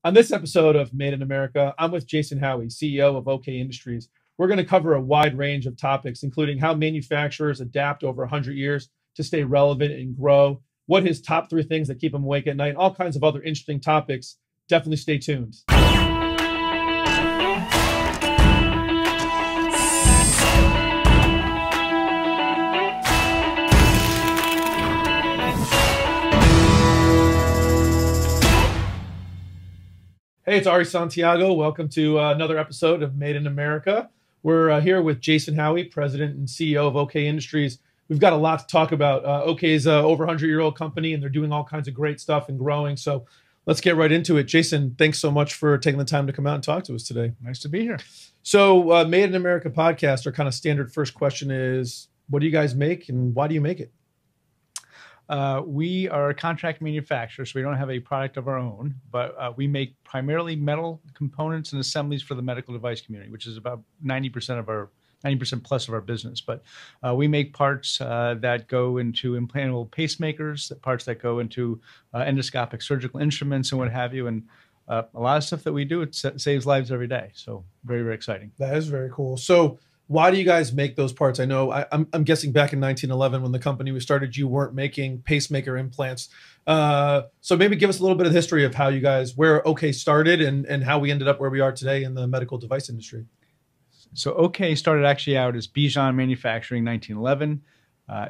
On this episode of Made in America, I'm with Jason Howey, CEO of OK Industries. We're going to cover a wide range of topics, including how manufacturers adapt over 100 years to stay relevant and grow, what his top 3 things that keep him awake at night, all kinds of other interesting topics. Definitely stay tuned. Hey, it's Ari Santiago. Welcome to another episode of Made in America. We're here with Jason Howey, President and CEO of OK Industries. We've got a lot to talk about. OK is an over 100-year-old company, and they're doing all kinds of great stuff and growing. So let's get right into it. Jason, thanks so much for taking the time to come out and talk to us today. Nice to be here. So Made in America podcast, our kind of standard first question is, what do you guys make and why do you make it? We are a contract manufacturer, so we don't have a product of our own, but we make primarily metal components and assemblies for the medical device community, which is about 90% plus of our business. But we make parts that go into implantable pacemakers, parts that go into endoscopic surgical instruments and what have you. And a lot of stuff that we do, it saves lives every day. So very, very exciting. That is very cool. So why do you guys make those parts? I know I'm guessing back in 1911 when the company was started, you weren't making pacemaker implants. So maybe give us a little bit of the history of how you guys, where OK started and how we ended up where we are today in the medical device industry. So OK started actually out as Bijan Manufacturing 1911.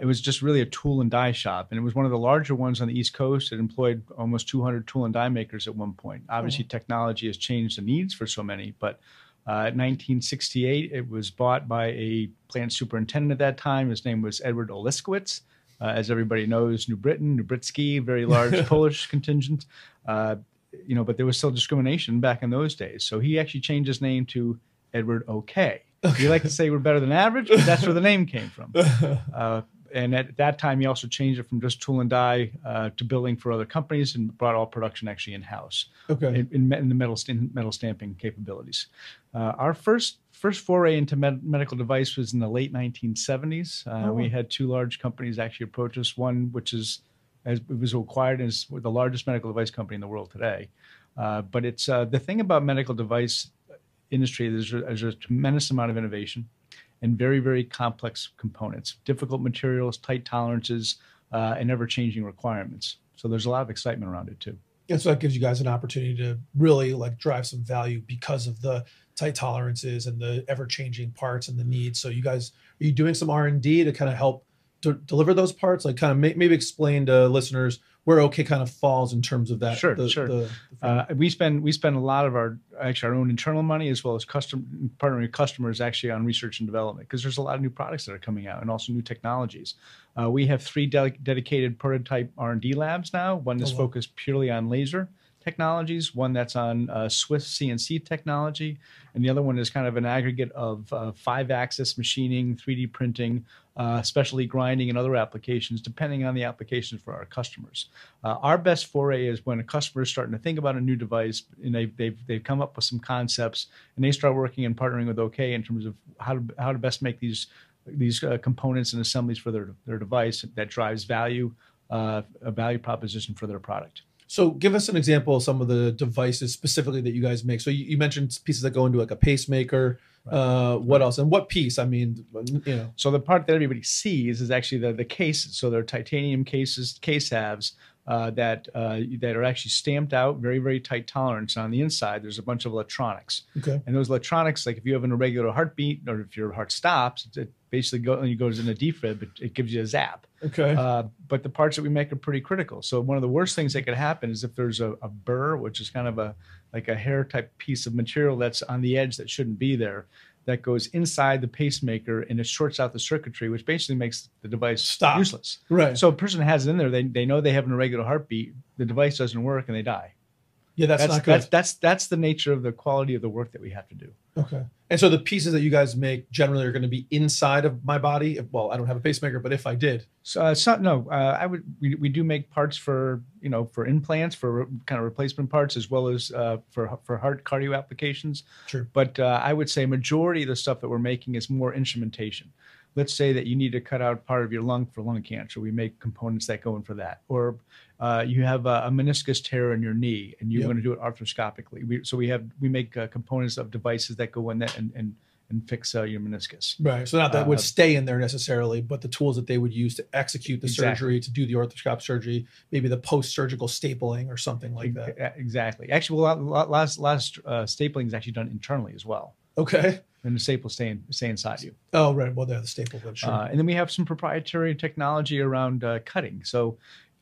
It was just really a tool and die shop, and it was one of the larger ones on the East Coast. It employed almost 200 tool and die makers at one point. Obviously, technology has changed the needs for so many, but in 1968, it was bought by a plant superintendent at that time. His name was Edward Oliskowitz. As everybody knows, New Britain, New Britsky, very large Polish contingent. But there was still discrimination back in those days. So he actually changed his name to Edward OK. We like to say we're better than average, but that's where the name came from. And at that time, he also changed it from just tool and die to building for other companies and brought all production actually in-house in the metal stamping capabilities. Our first foray into medical device was in the late 1970s. We had 2 large companies actually approach us, one which it was acquired as the largest medical device company in the world today. But it's the thing about medical device industry, there's a tremendous amount of innovation and very, very complex components, difficult materials, tight tolerances, and ever-changing requirements. So there's a lot of excitement around it too. And so that gives you guys an opportunity to really drive some value because of the tight tolerances and the ever-changing parts and the needs. So you guys, are you doing some R&D to kind of help deliver those parts? Maybe explain to listeners where OK kind of falls in terms of that. Sure. We spend a lot of our own internal money as well as partnering with customers actually on research and development, because there's a lot of new products that are coming out and also new technologies. We have 3 dedicated prototype R&D labs now. One is focused purely on laser technologies, one that's on Swiss CNC technology, and the other one is kind of an aggregate of 5-axis machining, 3D printing, specialty grinding, and other applications, depending on the applications for our customers. Our best foray is when a customer is starting to think about a new device, and they've come up with some concepts, and they start working and partnering with OK in terms of how to best make these components and assemblies for their device that drives value, a value proposition for their product. So give us an example of some of the devices specifically that you guys make. So you mentioned pieces that go into a pacemaker. Right. What else? And what piece? I mean, So the part that everybody sees is actually the cases. So they're titanium case halves that are actually stamped out, very, very tight tolerance. On the inside, there's a bunch of electronics. Okay. And those electronics, like if you have an irregular heartbeat or if your heart stops, it basically goes in a defib. It gives you a zap. Okay. But the parts that we make are pretty critical. So one of the worst things that could happen is if there's a burr, which is kind of a hair type piece of material that's on the edge that shouldn't be there, that goes inside the pacemaker and it shorts out the circuitry, which basically makes the device useless. Right. So a person has it in there, they know they have an irregular heartbeat, the device doesn't work, and they die. Yeah, that's not good. That's the nature of the quality of the work that we have to do. Okay. And so the pieces that you guys make generally are going to be inside of my body. Well, I don't have a pacemaker, but if I did, we do make parts for implants, for kind of replacement parts, as well as for heart cardio applications. Sure. But I would say majority of the stuff that we're making is more instrumentation. let's say that you need to cut out part of your lung for lung cancer. We make components that go in for that. Or you have a meniscus tear in your knee and you want to do it arthroscopically. We make components of devices that go in that and fix your meniscus. Right. So not that would stay in there necessarily, but the tools that they would use to execute the surgery, to do the arthroscopic surgery, maybe the post-surgical stapling or something like that. Exactly. Actually, a lot of stapling is actually done internally as well. Okay. And the staple stay inside you. Oh, right. Well, they're the staple, but sure. And then we have some proprietary technology around cutting. So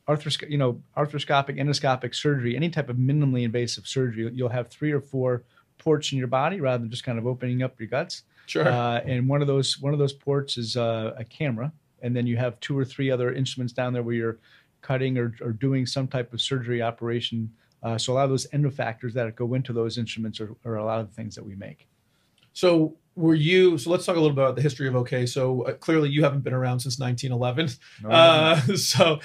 arthroscopic, endoscopic surgery, any type of minimally invasive surgery, you'll have 3 or 4 ports in your body rather than just kind of opening up your guts. Sure. And one of those ports is a camera, and then you have 2 or 3 other instruments down there where you're cutting or doing some type of surgery operation. So a lot of those endofactors that go into those instruments are a lot of the things that we make. So let's talk a little bit about the history of OK. So clearly you haven't been around since 1911. So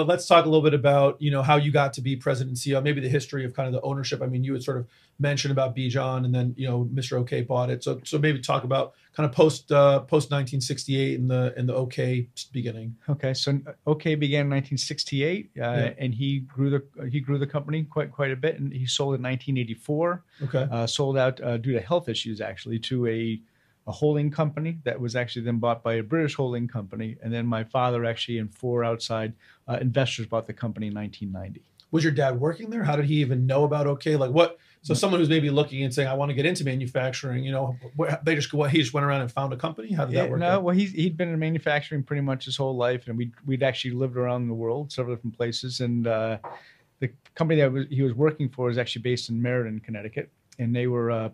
let's talk a little bit about, how you got to be president and CEO, maybe the history of kind of the ownership. I mean, you had sort of mentioned about Bijan and then, Mr. OK bought it. So maybe talk about kind of post 1968 and the OK beginning. Okay. So OK began in 1968 and he grew the company quite a bit, and he sold in 1984. Okay. Sold out due to health issues, actually, to a holding company that was actually then bought by a British holding company. And then my father actually and 4 outside investors bought the company in 1990. Was your dad working there? How did he even know about OK? Like what? So someone who's maybe looking and saying, I want to get into manufacturing, he just went around and found a company? How did that work? No, well, he'd been in manufacturing pretty much his whole life. And we'd actually lived around the world, several different places. And the company that he was working for is actually based in Meriden, Connecticut. And they were a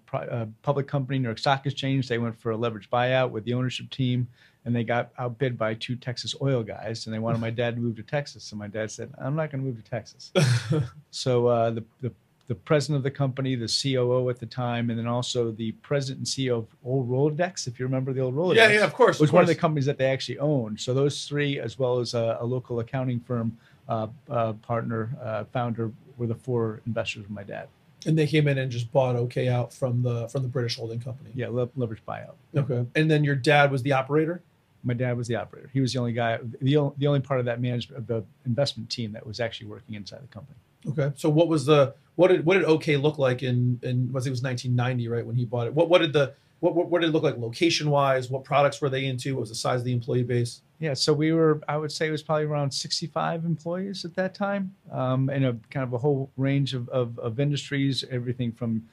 public company, New York Stock Exchange. They went for a leveraged buyout with the ownership team, and they got outbid by 2 Texas oil guys, and they wanted my dad to move to Texas. And my dad said, I'm not going to move to Texas. So the president of the company, the COO at the time, and then also the president and CEO of old Rolodex, if you remember the old Rolodex. Yeah, of course. Was one of the companies that they actually owned. So those 3, as well as a local accounting firm partner, founder, were the 4 investors of my dad. And they came in and just bought OK out from the British holding company. Yeah, leveraged buyout. Okay. And then your dad was the operator? My dad was the operator. He was the only guy, the only part of that management of the investment team that was actually working inside the company. Okay. So what did OK look like it was 1990, right, when he bought it? What did it look like location wise? What products were they into? What was the size of the employee base? Yeah, so I would say it was probably around 65 employees at that time, and a kind of a whole range of industries, everything from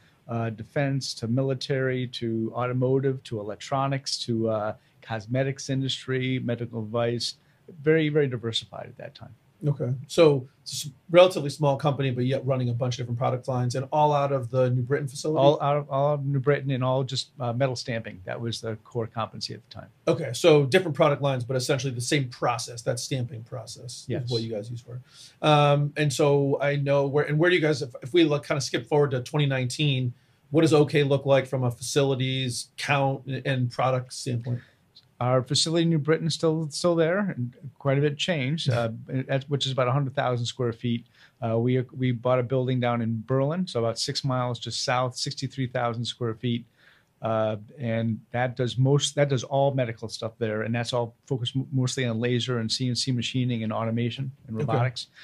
defense to military to automotive to electronics to cosmetics industry, medical device, very, very diversified at that time. Okay. So it's a relatively small company, but yet running a bunch of different product lines, and all out of the New Britain facility? All out of New Britain, and all just metal stamping. That was the core competency at the time. Okay. So different product lines, but essentially the same process, that stamping process is what you guys use for. And so I know where do you guys, if we kind of skip forward to 2019, what does OK look like from a facilities count and product standpoint? Our facility in New Britain is still there, and quite a bit changed, which is about 100,000 square feet. We bought a building down in Berlin, so about 6 miles just south, 63,000 square feet, and that does all medical stuff there, and that's all focused mostly on laser and CNC machining and automation and robotics. Okay.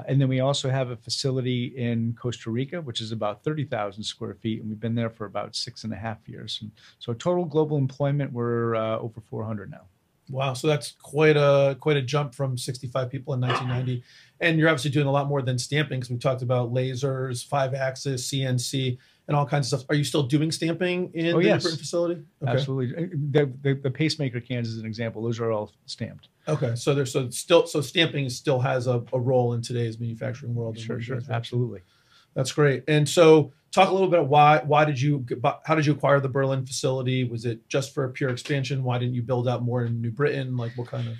And then we also have a facility in Costa Rica, which is about 30,000 square feet, and we've been there for about 6.5 years. And so total global employment, we're over 400 now. Wow, so that's quite a jump from 65 people in 1990. And you're obviously doing a lot more than stamping, because we talked about lasers, 5-axis, CNC, and all kinds of stuff. Are you still doing stamping in the New Britain facility? Okay. Absolutely. The pacemaker cans is an example. Those are all stamped. Okay, so stamping still has a role in today's manufacturing world. Sure, absolutely. That's great. And so, talk a little bit how did you acquire the Berlin facility? Was it just for a pure expansion? Why didn't you build out more in New Britain? Like what kind of?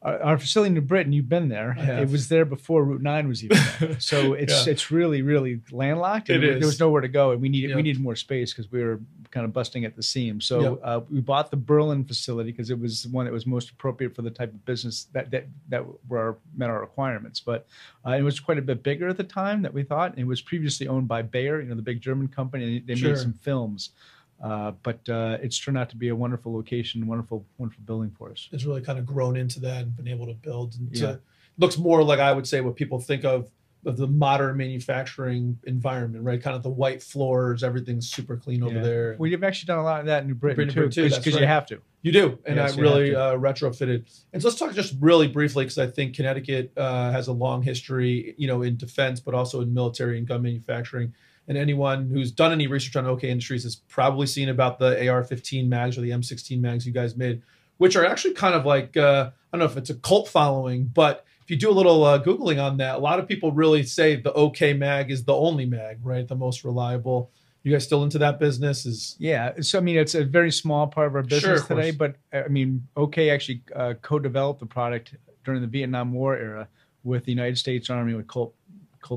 Our facility in New Britain, you've been there. It was there before Route 9 was even there. So it's really, really landlocked. There was nowhere to go, and we needed more space because we were kind of busting at the seams. So we bought the Berlin facility because it was one that was most appropriate for the type of business that met our requirements. But it was quite a bit bigger at the time that we thought. It was previously owned by Bayer, the big German company. And they made some films. But it's turned out to be a wonderful location, wonderful building for us. It's really kind of grown into that and been able to build. And looks more like, I would say, what people think of the modern manufacturing environment, right? Kind of the white floors, everything's super clean over there. Well, you've actually done a lot of that in New Britain too, because you have to. You do, and I really retrofitted. And so let's talk just really briefly, because I think Connecticut has a long history, in defense, but also in military and gun manufacturing. And anyone who's done any research on OK Industries has probably seen about the AR-15 mags or the M16 mags you guys made, which are actually kind of like, I don't know if it's a cult following, but if you do a little Googling on that, a lot of people really say the OK mag is the only mag, right? The most reliable. You guys still into that business? Yeah. So, I mean, it's a very small part of our business today, but I mean, OK actually co-developed the product during the Vietnam War era with the United States Army with Colt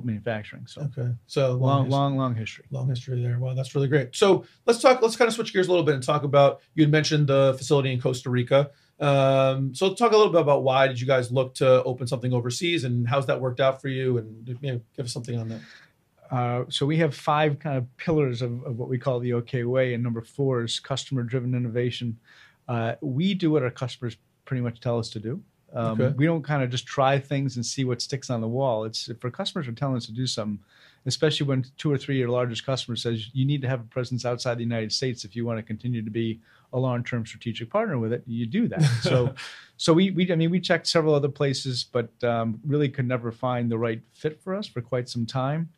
manufacturing. So long history. Long history there. Wow, that's really great. So let's kind of switch gears a little bit and talk about, you had mentioned the facility in Costa Rica. So talk a little bit about why did you guys look to open something overseas, and how's that worked out for you, and give us something on that. So we have 5 kind of pillars of what we call the OK way, and number 4 is customer-driven innovation. We do what our customers pretty much tell us to do. We don't kind of just try things and see what sticks on the wall. It's if our customers are telling us to do something, especially when 2 or 3 of your largest customers says you need to have a presence outside the United States if you want to continue to be a long-term strategic partner with it, you do that. So we checked several other places, but really could never find the right fit for us for quite some time.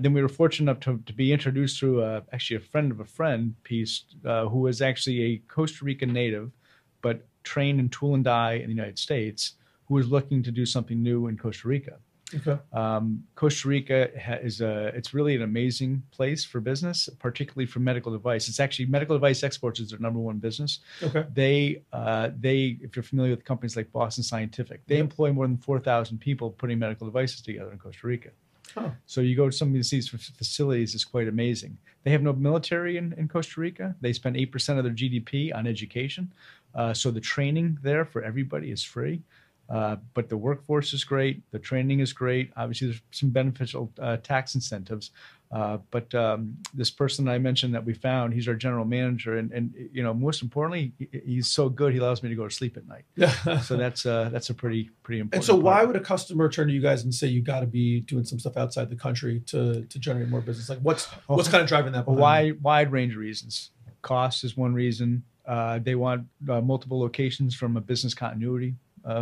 Then we were fortunate enough to be introduced through actually a friend of a friend piece who was actually a Costa Rican native, but trained in tool and die in the United States, who was looking to do something new in Costa Rica. Okay. Costa Rica it's really an amazing place for business, particularly for medical device. It's actually medical device exports is their #1 business. Okay. They if you're familiar with companies like Boston Scientific, they employ more than 4,000 people putting medical devices together in Costa Rica. Oh. So you go to some of these facilities, it's quite amazing. They have no military in Costa Rica. They spend 8% of their GDP on education. So the training there for everybody is free. But the workforce is great. The training is great. Obviously, there's some beneficial tax incentives. But this person I mentioned that we found, he's our general manager, and most importantly, he's so good he allows me to go to sleep at night. So that's a pretty important. And so, why would a customer turn to you guys and say you got to be doing some stuff outside the country to generate more business? Like, what's kind of driving that? A wide range of reasons. Cost is one reason. They want multiple locations from a business continuity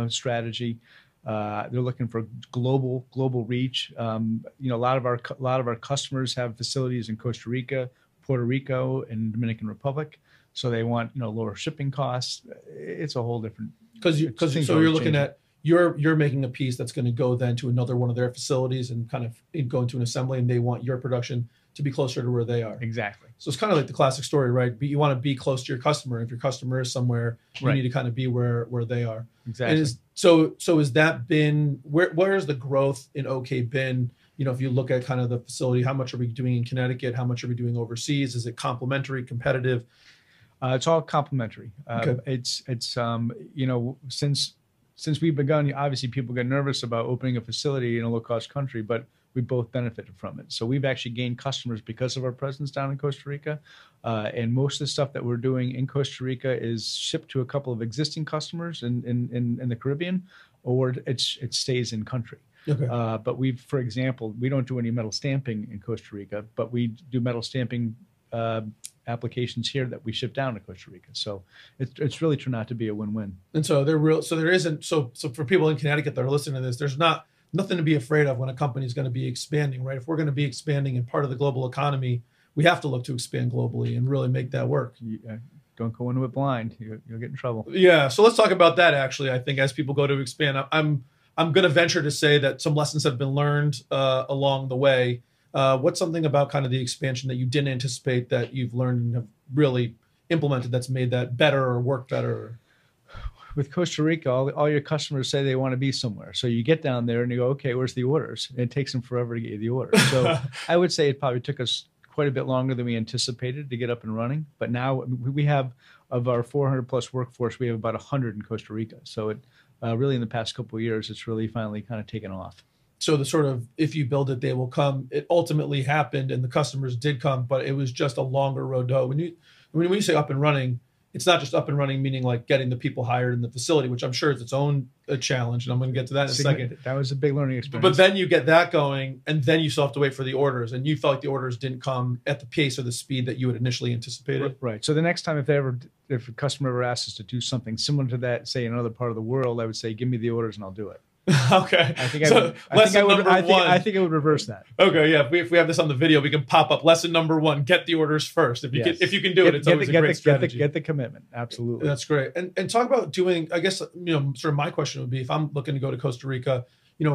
strategy. They're looking for global reach. A lot of our customers have facilities in Costa Rica, Puerto Rico, and Dominican Republic, so they want lower shipping costs. It's a whole different. So you're looking at you're making a piece that's going to go then to another one of their facilities and kind of go into an assembly, and they want your production to be closer to where they are. Exactly. So it's kind of like the classic story, right? But you want to be close to your customer. If your customer is somewhere, you need to kind of be where they are. Exactly. And so has that been where has the growth in OK been? If you look at kind of the facility, how much are we doing in Connecticut? How much are we doing overseas? Is it complementary, competitive? It's all complementary. Okay. It's since we've begun, obviously people get nervous about opening a facility in a low-cost country, but we both benefited from it. So we've actually gained customers because of our presence down in Costa Rica. And most of the stuff that we're doing in Costa Rica is shipped to a couple of existing customers in the Caribbean, or it stays in country. Okay. But for example, we don't do any metal stamping in Costa Rica, but we do metal stamping applications here that we ship down to Costa Rica. So it's really turned out to be a win-win. And so so for people in Connecticut that are listening to this, there's nothing to be afraid of when a company is going to be expanding, right? If we're going to be expanding in part of the global economy, we have to look to expand globally and really make that work. Don't go into it blind. You'll get in trouble. Yeah. So let's talk about that. Actually, I think as people go to expand, I'm going to venture to say that some lessons have been learned along the way. What's something about kind of the expansion that you didn't anticipate that you've learned and have really implemented that's made that better or work better? With Costa Rica, all your customers say they want to be somewhere. So you get down there and you go, okay, where's the orders? And it takes them forever to get you the orders. So I would say it probably took us quite a bit longer than we anticipated to get up and running. But now we have, of our 400 plus workforce, we have about 100 in Costa Rica. So it really in the past couple of years, it's really finally kind of taken off. So the sort of, if you build it, they will come. It ultimately happened, and the customers did come, but it was just a longer road to hoe. When you say up and running, it's not just up and running, meaning like getting the people hired in the facility, which I'm sure is its own challenge, and I'm going to get to that in a second. That was a big learning experience. But then you get that going, and then you still have to wait for the orders, and you felt like the orders didn't come at the pace or the speed that you had initially anticipated. Right. So the next time, if a customer ever asks us to do something similar to that, say in another part of the world, I would say, give me the orders and I'll do it. Okay. I think I think it would reverse that. Okay, yeah. If we have this on the video, we can pop up lesson number 1: get the orders first. If you can do it, it's always a great strategy. Get the commitment. Absolutely. That's great. And talk about doing. I guess sort of my question would be, if I'm looking to go to Costa Rica,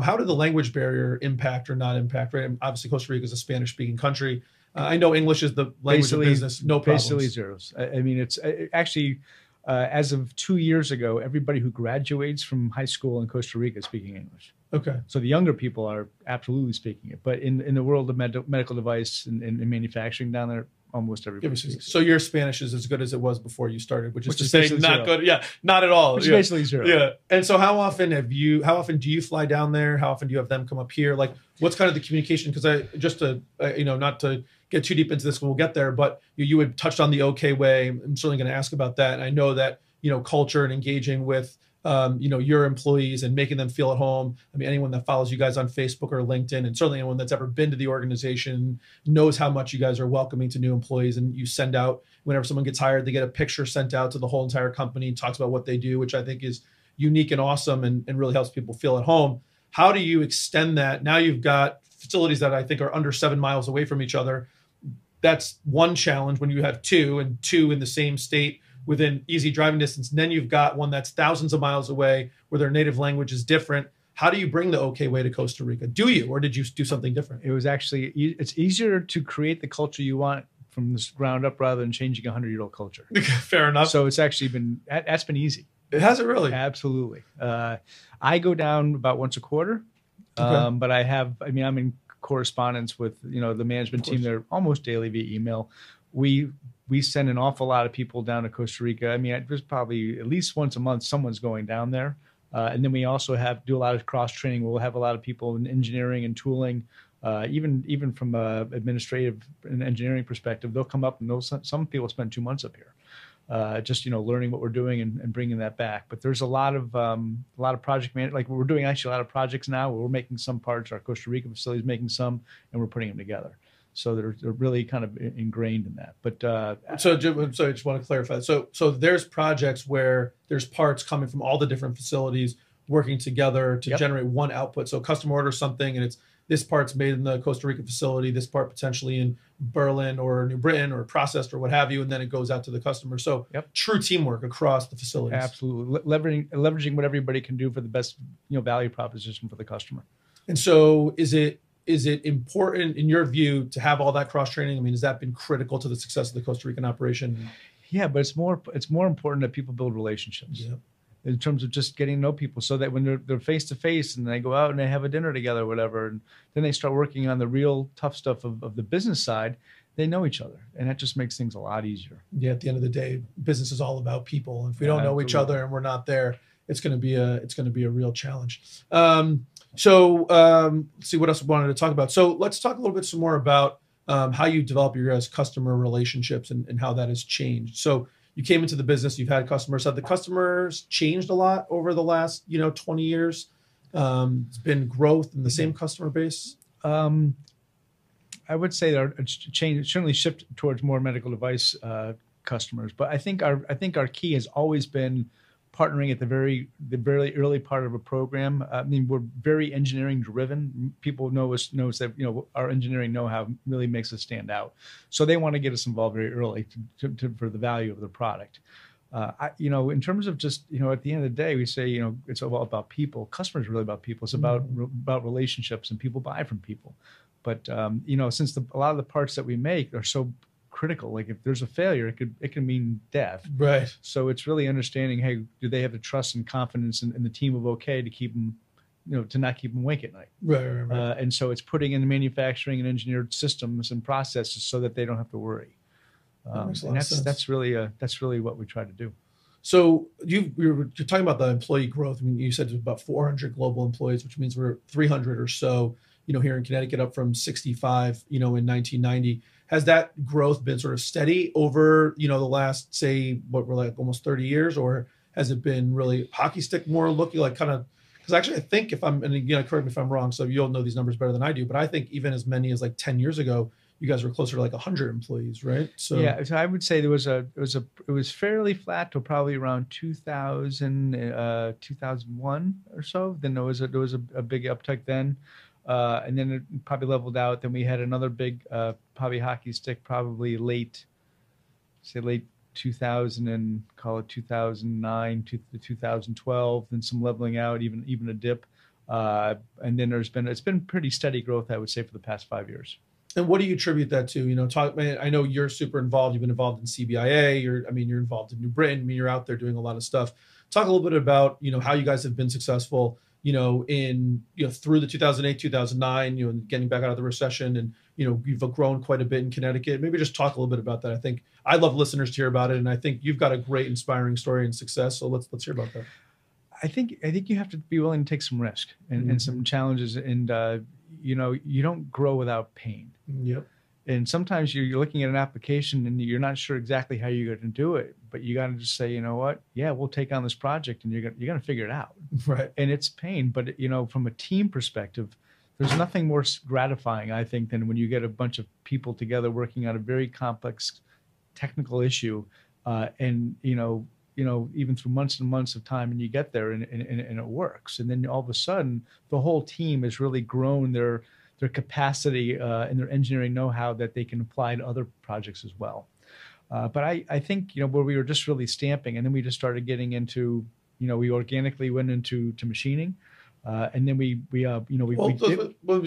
how did the language barrier impact or not impact? Right. And obviously, Costa Rica is a Spanish-speaking country. I know English is the language of business. No problems. Basically zeros. I mean, it's actually. As of 2 years ago, everybody who graduates from high school in Costa Rica is speaking English. Okay. So the younger people are absolutely speaking it. But in the world of medical device and manufacturing down there, almost everybody speaks it. So your Spanish is as good as it was before you started, which is to say not zero. Good. Yeah, not at all. Which is basically zero. Yeah. And so how often do you fly down there? How often do you have them come up here? Like, what's kind of the communication? Because not to get too deep into this, we'll get there, but you had touched on the OK way. I'm certainly going to ask about that. And I know that, culture and engaging with, your employees and making them feel at home. I mean, anyone that follows you guys on Facebook or LinkedIn, and certainly anyone that's ever been to the organization, knows how much you guys are welcoming to new employees. And you send out, whenever someone gets hired, they get a picture sent out to the whole entire company, talks about what they do, which I think is unique and awesome and really helps people feel at home. How do you extend that? Now you've got facilities that I think are under 7 miles away from each other. That's one challenge when you have two in the same state within easy driving distance. And then you've got one that's thousands of miles away where their native language is different. How do you bring the OK way to Costa Rica? Do you, or did you do something different? It was actually, it's easier to create the culture you want from the ground up rather than changing a 100-year-old culture. Fair enough. So it's actually that's been easy. It hasn't really. Absolutely. I go down about once a quarter, okay. But I'm in correspondence with the management team. They're almost daily via email. We send an awful lot of people down to Costa Rica. I mean, there's probably at least once a month someone's going down there, and then we also do a lot of cross training. We'll have a lot of people in engineering and tooling, even from administrative and engineering perspective. They'll come up, and some people spend 2 months up here. Just learning what we're doing and bringing that back. But there's a lot of project management. Like we're doing actually a lot of projects now where we're making some parts. Our Costa Rica facility is making some, and we're putting them together. So they're really kind of ingrained in that. But so I just want to clarify. So there's projects where there's parts coming from all the different facilities working together to generate one output. So a customer orders something, and it's this part's made in the Costa Rica facility, this part potentially in Berlin or New Britain or processed or what have you, and then it goes out to the customer. So true teamwork across the facilities. Absolutely. Leveraging what everybody can do for the best value proposition for the customer. And so is it important in your view to have all that cross training? I mean, has that been critical to the success of the Costa Rican operation? Yeah, but it's more important that people build relationships. Yeah. In terms of just getting to know people, so that when they're face to face and they go out and they have a dinner together or whatever, and then they start working on the real tough stuff of the business side, they know each other, and that just makes things a lot easier. Yeah, at the end of the day, business is all about people. If we don't know each other and we're not there, it's going to be a real challenge. Let's see what else we wanted to talk about. So let's talk a little bit some more about how you develop your guys' customer relationships and how that has changed. So you came into the business, you've had customers. Have the customers changed a lot over the last 20 years? It's been growth in the same customer base. I would say that it's changed, certainly shifted towards more medical device customers. But I think our key has always been partnering at the very early part of a program. I mean, we're very engineering driven. People knows that our engineering know-how really makes us stand out. So they want to get us involved very early for the value of the product. In terms of just at the end of the day, we say it's all about people. Customers are really about people. It's about relationships, and people buy from people. But since a lot of the parts that we make are so critical, like if there's a failure, it can mean death. Right. So it's really understanding, hey, do they have the trust and confidence in the team of OK to keep them, to not keep them awake at night. Right. And so it's putting in the manufacturing and engineered systems and processes so that they don't have to worry. And that's really what we try to do. So you're talking about the employee growth. I mean, you said there's about 400 global employees, which means we're 300 or so, here in Connecticut, up from 65, in 1990. Has that growth been sort of steady over, the last, say, what we're like almost 30 years, or has it been really hockey stick more looking like kind of? Because actually, I think and again, correct me if I'm wrong, so you'll know these numbers better than I do, but I think even as many as like 10 years ago, you guys were closer to like 100 employees, right? So yeah, so I would say it was fairly flat till probably around 2000, 2001 or so. Then there was a big uptick then, and then it probably leveled out. Then we had another big probably hockey stick, probably late 2000 and call it 2009 to 2012. Then some leveling out, even a dip, and then it's been pretty steady growth, I would say, for the past 5 years. And what do you attribute that to? I know you're super involved. You've been involved in CBIA. You're involved in New Britain. I mean, you're out there doing a lot of stuff. Talk a little bit about, how you guys have been successful, in, through the 2008, 2009, getting back out of the recession, and, you've grown quite a bit in Connecticut. Maybe just talk a little bit about that. I think I'd love listeners to hear about it. And I think you've got a great, inspiring story and success. So let's hear about that. I think you have to be willing to take some risk and some challenges, and you don't grow without pain. Yep. And sometimes you're looking at an application and you're not sure exactly how you're going to do it, but you got to just say, you know what? Yeah, we'll take on this project, and you're going to figure it out. Right. And it's pain, but from a team perspective, there's nothing more gratifying, I think, than when you get a bunch of people together working on a very complex technical issue, and even through months and months of time, and you get there and it works. And then all of a sudden, the whole team has really grown their capacity and their engineering know-how that they can apply to other projects as well. But I think, where we were just really stamping, and then we just started getting into, we organically went into machining. And then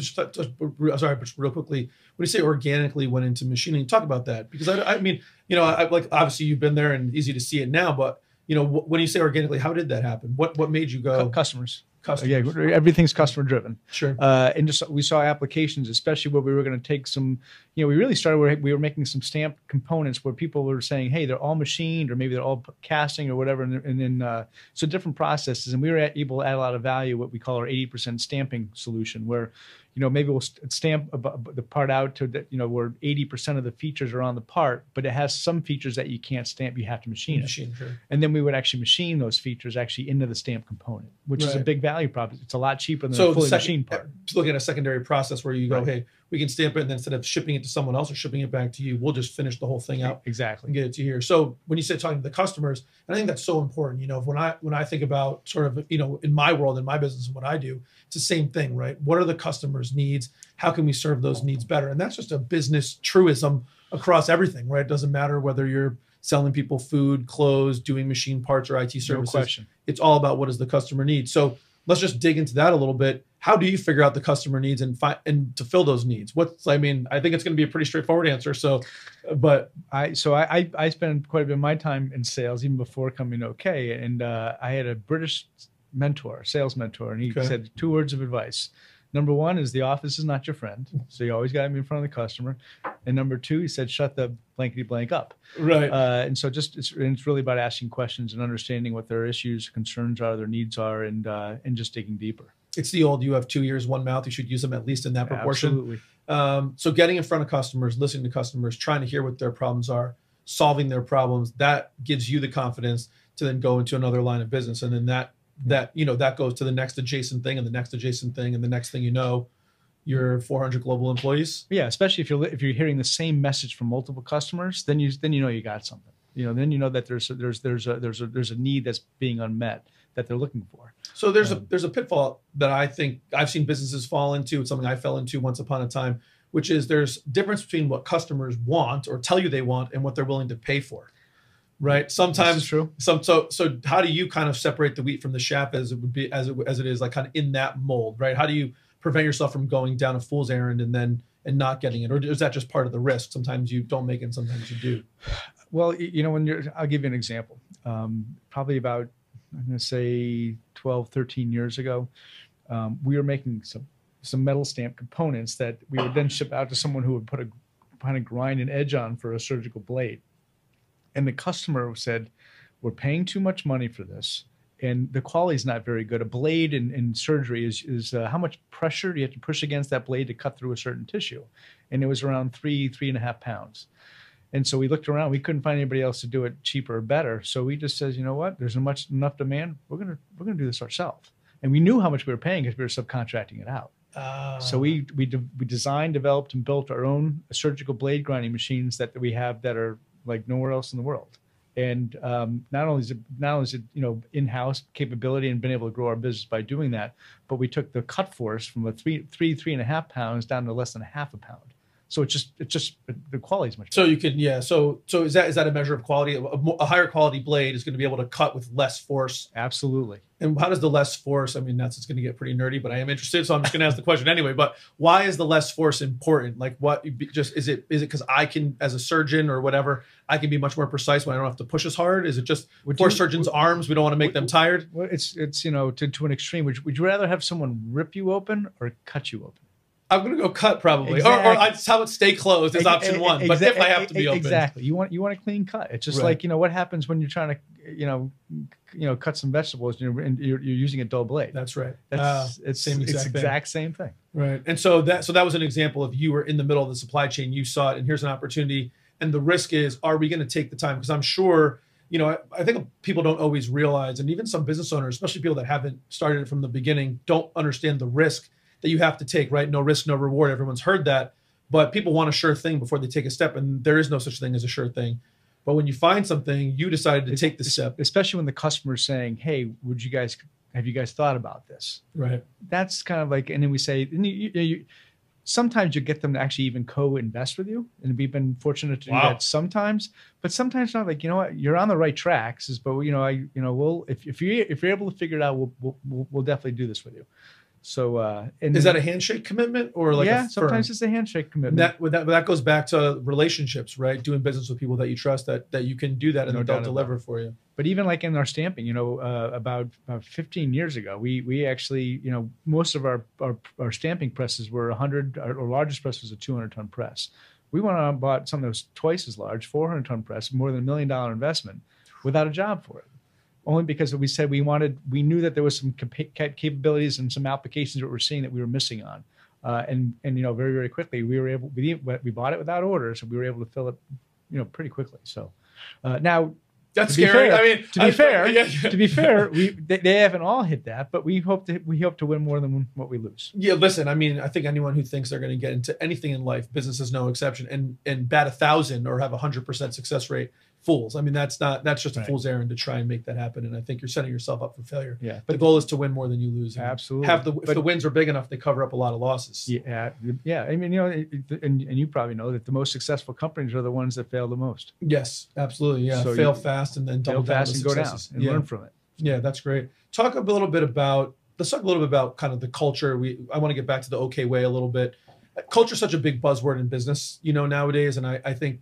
sorry, but real quickly, when you say organically went into machining, talk about that, because I mean, like, obviously you've been there and easy to see it now, but when you say organically, how did that happen? What made you go? Customers. Yeah, everything's customer driven. Sure. And just we saw applications, especially where we were going to take some, we really started where we were making some stamped components where people were saying, hey, they're all machined, or maybe they're all casting or whatever. And then, so different processes. And we were able to add a lot of value, what we call our 80% stamping solution, where, maybe we'll stamp the part out to that, where 80% of the features are on the part, but it has some features that you can't stamp, you have to machine it. Sure. And then we would actually machine those features actually into the stamp component, which is a big value prop. It's a lot cheaper than a fully machined part. Looking at a secondary process where you go, hey, we can stamp it, and then instead of shipping it to someone else or shipping it back to you, we'll just finish the whole thing out. Exactly. And get it to here. So when you say talking to the customers, and I think that's so important, when I think about sort of, in my world, in my business, and what I do, it's the same thing, right? What are the customers' needs? How can we serve those needs better? And that's just a business truism across everything, right? It doesn't matter whether you're selling people food, clothes, doing machine parts, or IT services. No question. It's all about what does the customer need. So let's just dig into that a little bit. How do you figure out the customer needs and to fill those needs? I think it's going to be a pretty straightforward answer. So, but I spent quite a bit of my time in sales even before coming to OK, and I had a British sales mentor, and he said 2 words of advice. Number 1 is the office is not your friend, so you always got to be in front of the customer. And number 2, he said, shut the blankety blank up. Right. And so it's really about asking questions and understanding what their issues, concerns are, their needs are, and just digging deeper. It's the old, you have 2 ears, 1 mouth. You should use them at least in that proportion. Absolutely. So getting in front of customers, listening to customers, trying to hear what their problems are, solving their problems, that gives you the confidence to then go into another line of business. And then that goes to the next adjacent thing and the next adjacent thing. And the next thing you're 400 global employees. Yeah. Especially if you're hearing the same message from multiple customers, then you got something, then that there's a need that's being unmet that they're looking for. So there's a pitfall that I think I've seen businesses fall into. It's something I fell into once upon a time, which is there's difference between what customers want or tell you they want and what they're willing to pay for. Right. Sometimes that's true. So how do you kind of separate the wheat from the chaff as it is like kind of in that mold, right? How do you prevent yourself from going down a fool's errand and not getting it? Or is that just part of the risk? Sometimes you don't make it and sometimes you do. Well, I'll give you an example. Probably about, I'm going to say 12, 13 years ago, we were making some metal stamp components that we would then ship out to someone who would put a kind of grind and edge on for a surgical blade. And the customer said, we're paying too much money for this, and the quality is not very good. A blade in surgery is how much pressure do you have to push against that blade to cut through a certain tissue? And it was around 3.5 pounds. And so we looked around. We couldn't find anybody else to do it cheaper or better. So we just said, you know what? There's enough demand. We're gonna do this ourselves. And we knew how much we were paying because we were subcontracting it out. So we designed, developed, and built our own surgical blade grinding machines that we have that are like nowhere else in the world. And not only is it in-house capability and been able to grow our business by doing that, but we took the cut force from a 3.5 pounds down to less than 0.5 pound. So it's just the quality is much better. So you can, yeah. So is that a measure of quality? A higher quality blade is going to be able to cut with less force. Absolutely. And how does the less force? I mean, it's going to get pretty nerdy, but I am interested, so I'm just going to ask the question anyway. But why is the less force important? Like, what? Just is it because I can, as a surgeon or whatever, I can be much more precise when I don't have to push as hard? Is it just for surgeons' arms? We don't want to make them tired. Well, it's to an extreme. Would you rather have someone rip you open or cut you open? I'm going to go cut probably, Exactly. or I'd how it stay closed is option one. But if I have to be open, exactly, you want a clean cut. It's just like what happens when you're trying to cut some vegetables and you're using a dull blade. That's right. It's exact same thing. Right. And so that was an example of you were in the middle of the supply chain. You saw it, and here's an opportunity. And the risk is, are we going to take the time? Because I'm sure. I think people don't always realize, and even some business owners, especially people that haven't started it from the beginning, don't understand the risk that you have to take, right? No risk, no reward. Everyone's heard that, but people want a sure thing before they take a step, and there is no such thing as a sure thing. But when you find something, you decided to take the step. Especially when the customer's saying, hey, have you guys thought about this? Right. That's kind of like, and then we say, and sometimes you get them to actually even co-invest with you. And we've been fortunate to do that sometimes, but sometimes not. Like, you know what, you're on the right tracks, but we'll, if you're able to figure it out, we'll definitely do this with you. So, is that a handshake commitment or like a firm? Sometimes it's a handshake commitment. That goes back to relationships, right? Doing business with people that you trust, that you can do that and they'll deliver for you. But even like in our stamping, about 15 years ago, we actually, most of our stamping presses were 100. Our largest press was a 200-ton press. We went on and bought something that was twice as large, 400-ton press, more than $1 million investment, without a job for it. Only because we said we knew that there was some capabilities and some applications that we're seeing that we were missing on, and very, very quickly we bought it without orders, and we were able to fill it, pretty quickly. So now that's scary. To be fair, they haven't all hit that, but we hope to win more than what we lose. Yeah, listen, I think anyone who thinks they're going to get into anything in life, business is no exception, and bat 1,000 or have 100% success rate. Fools. I mean, that's just a fool's errand to try and make that happen. And I think you're setting yourself up for failure. Yeah. But the goal is to win more than you lose. Absolutely. If the wins are big enough, they cover up a lot of losses. Yeah. Yeah. I mean, and you probably know that the most successful companies are the ones that fail the most. Yes, absolutely. Yeah. So fail fast and then double down fast and go down and learn from it. Yeah, that's great. Let's talk a little bit about kind of the culture. I want to get back to the OK way a little bit. Culture is such a big buzzword in business, nowadays. And I think,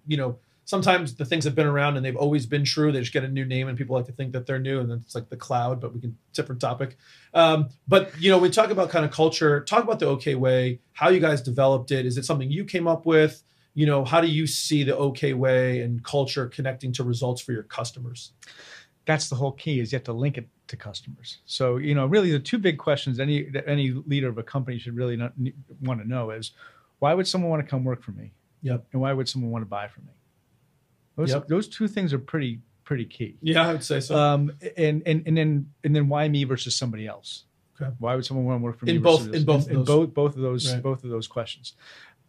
sometimes the things have been around and they've always been true. They just get a new name and people like to think that they're new, and then it's like the cloud, but different topic. But we talk about kind of culture, talk about the OK way, how you guys developed it. Is it something you came up with? How do you see the OK way and culture connecting to results for your customers? That's the whole key, is you have to link it to customers. So, really the two big questions any leader of a company should really want to know is, why would someone want to come work for me? Yep. And why would someone want to buy from me? Those two things are pretty key. Yeah, I would say so. And then why me versus somebody else? Okay. Why would someone want to work for me? In both of those questions.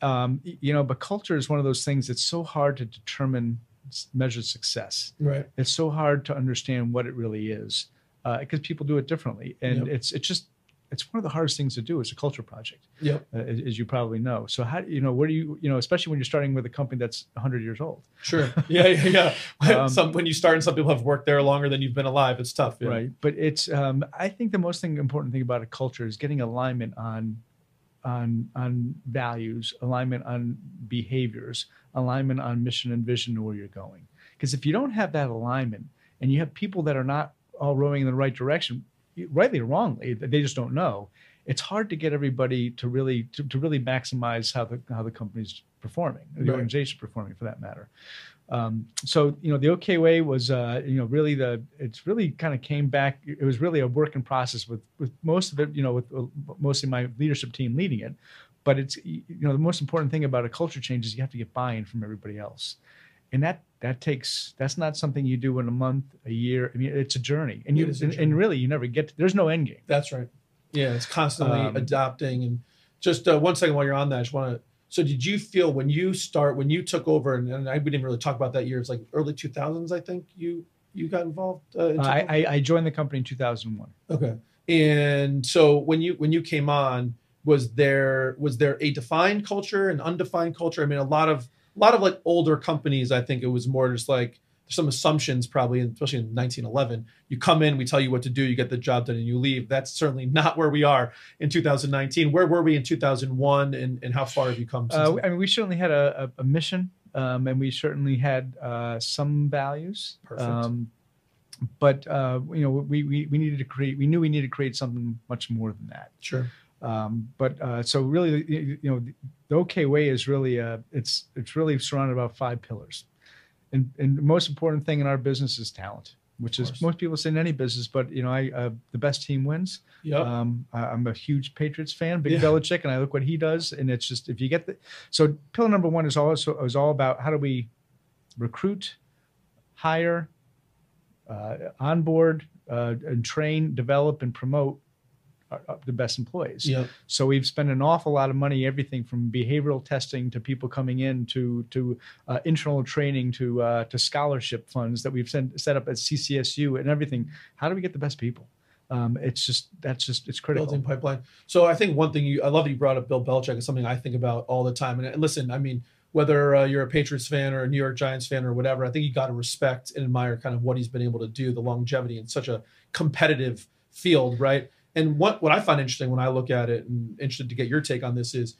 But culture is one of those things that's so hard to determine, measure success. Right. It's so hard to understand what it really is, because people do it differently, and it's one of the hardest things to do as a culture project. Yep. As you probably know. So how what do you especially when you're starting with a company that's 100 years old. Sure. Yeah. When you start and some people have worked there longer than you've been alive, it's tough. Yeah. Right. But it's I think the most important thing about a culture is getting alignment on values, alignment on behaviors, alignment on mission and vision of where you're going. Because if you don't have that alignment and you have people that are not all rowing in the right direction, rightly or wrongly, they just don't know, it's hard to get everybody to really maximize how the company's performing, or the Right. organization performing for that matter. So the OK way was really it's really kind of came back. It was really a working process with most of it, with mostly my leadership team leading it. But it's the most important thing about a culture change is you have to get buy-in from everybody else, and that's not something you do in a month, a year. I mean, it's a journey, and and really you never get to, there's no end game. That's right. Yeah, it's constantly adapting. And just 1 second while you're on that, I just want to. So did you feel when you took over, and we didn't really talk about that year, it's like early 2000s, I think you got involved? I joined the company in 2001. Okay. And so when you came on, was there a defined culture, an undefined culture? I mean, a lot of like older companies, I think it was more just like some assumptions probably, especially in 1911. You come in, we tell you what to do, you get the job done, and you leave. That's certainly not where we are in 2019. Where were we in 2001, and how far have you come since I mean, we certainly had a mission, and we certainly had some values. Perfect. But we needed to create. We knew we needed to create something much more than that. Sure. So really, the OK way is really it's really surrounded about 5 pillars. And the most important thing in our business is talent, which is most people say in any business, but the best team wins. Yep. I'm a huge Patriots fan, big Belichick, and I look what he does, and it's just if you get so pillar number 1 is all about how do we recruit, hire, onboard, and train, develop, and promote the best employees. Yep. So we've spent an awful lot of money, everything from behavioral testing to people coming in to internal training to scholarship funds that we've set up at CCSU and everything. How do we get the best people? It's critical. Building pipeline. So I think one thing I love that you brought up Bill Belichick is something I think about all the time. And listen, I mean, whether you're a Patriots fan or a New York Giants fan or whatever, I think you got to respect and admire kind of what he's been able to do, the longevity in such a competitive field, right? And what I find interesting when I look at it, and interested to get your take on this, is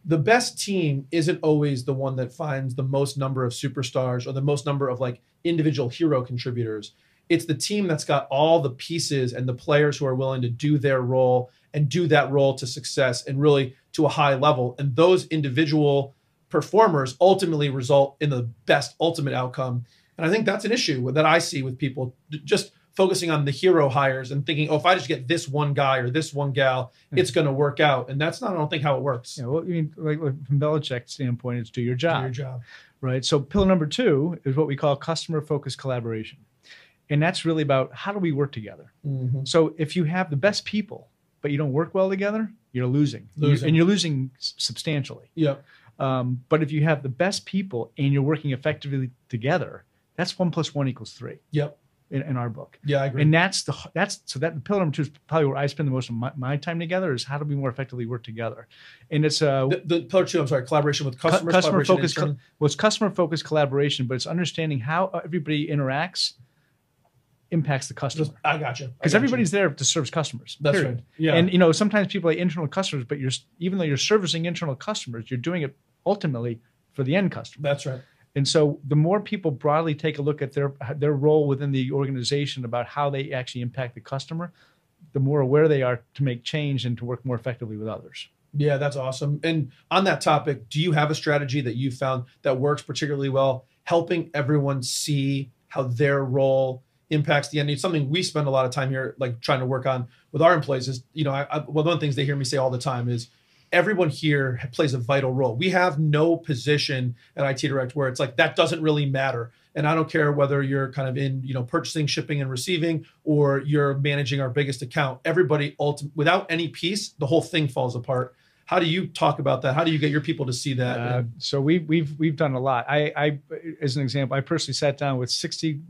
the best team isn't always the one that finds the most number of superstars or the most number of like individual hero contributors. It's the team that's got all the pieces and the players who are willing to do their role and do that role to success and really to a high level. And those individual performers ultimately result in the best ultimate outcome. And I think that's an issue that I see with people just focusing on the hero hires and thinking, oh, if I just get this one guy or this one gal, it's going to work out. And that's not, I don't think, how it works. Yeah, well, I mean, like from Belichick's standpoint, it's do your job. Do your job. Right. So pillar number 2 is what we call customer-focused collaboration. And that's really about how do we work together? Mm-hmm. So if you have the best people, but you don't work well together, you're losing. And you're losing substantially. Yeah. But if you have the best people and you're working effectively together, that's 1 + 1 = 3. Yep. In our book. Yeah, I agree. And that's that pillar number 2 is probably where I spend the most of my time together, is how do we more effectively work together. And it's the pillar 2, I'm sorry, collaboration with customers. It's customer focused collaboration, but it's understanding how everybody interacts impacts the customer. I got you. Because everybody's there to serve customers. That's period. right. Yeah. And sometimes people are internal customers, but even though you're servicing internal customers, you're doing it ultimately for the end customer. That's right. And so the more people broadly take a look at their role within the organization about how they actually impact the customer, the more aware they are to make change and to work more effectively with others. Yeah, that's awesome. And on that topic, do you have a strategy that you found that works particularly well, helping everyone see how their role impacts the end? It's something we spend a lot of time here, like trying to work on with our employees is, one of the things they hear me say all the time is, everyone here plays a vital role. We have no position at IT Direct where it's like, that doesn't really matter. And I don't care whether you're kind of in, purchasing, shipping, and receiving, or you're managing our biggest account. Everybody, without any piece, the whole thing falls apart. How do you talk about that? How do you get your people to see that? So we've done a lot. I as an example, I personally sat down with 60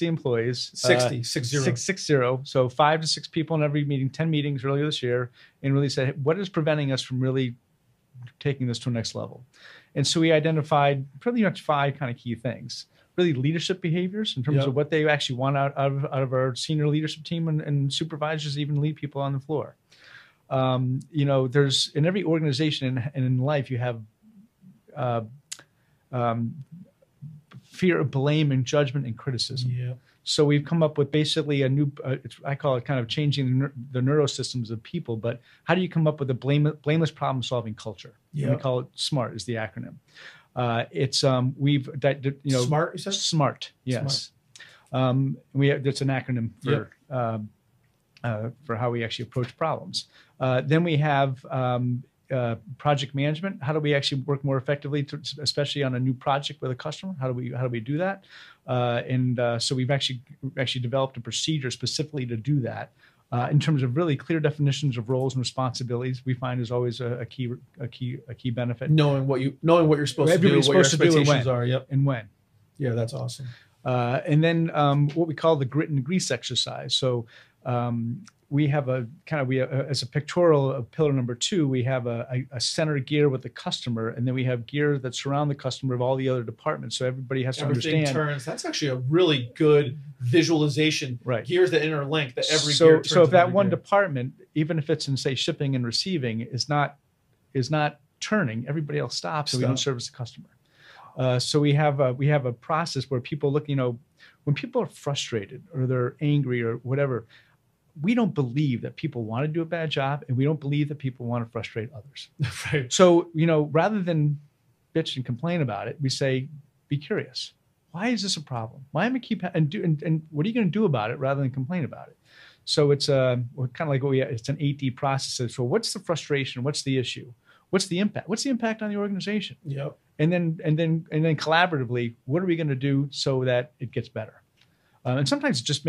employees. 60. So 5 to 6 people in every meeting, 10 meetings earlier this year, and really said, what is preventing us from really taking this to the next level? And so we identified pretty much 5 kind of key things. Really leadership behaviors in terms of what they actually want out of our senior leadership team and supervisors, even lead people on the floor. There's in every organization and in life, you have fear of blame and judgment and criticism. Yeah. So we've come up with basically a new, I call it kind of changing the neurosystems of people, but how do you come up with a blameless problem-solving culture? Yeah. And we call it SMART is the acronym. SMART, you said? SMART, yes. That's an acronym for how we actually approach problems. Then we have project management. How do we actually work more effectively, especially on a new project with a customer? How do we do that? So we've actually developed a procedure specifically to do that. In terms of really clear definitions of roles and responsibilities, we find is always a key benefit. Knowing what you're supposed to do, what your expectations are. Yep. And when. Yeah, that's awesome. And then what we call the grit and grease exercise. So we have as a pictorial of pillar number 2, we have a center gear with the customer, and then we have gears that surround the customer of all the other departments. So everybody has to understand. Turns. That's actually a really good visualization. Right. Gears that interlink, that every gear turns. So if that one department, even if it's in, say, shipping and receiving, is not turning, everybody else stops, so we don't service the customer. So we have a process where people look, when people are frustrated or they're angry or whatever, we don't believe that people want to do a bad job, and we don't believe that people want to frustrate others. Right. So, rather than bitch and complain about it, we say, be curious. Why is this a problem? Why am I and what are you going to do about it rather than complain about it? So it's kind of like it's an 8D process. So what's the frustration? What's the issue? What's the impact? What's the impact on the organization? Yep. And then collaboratively, what are we going to do so that it gets better? And sometimes it's just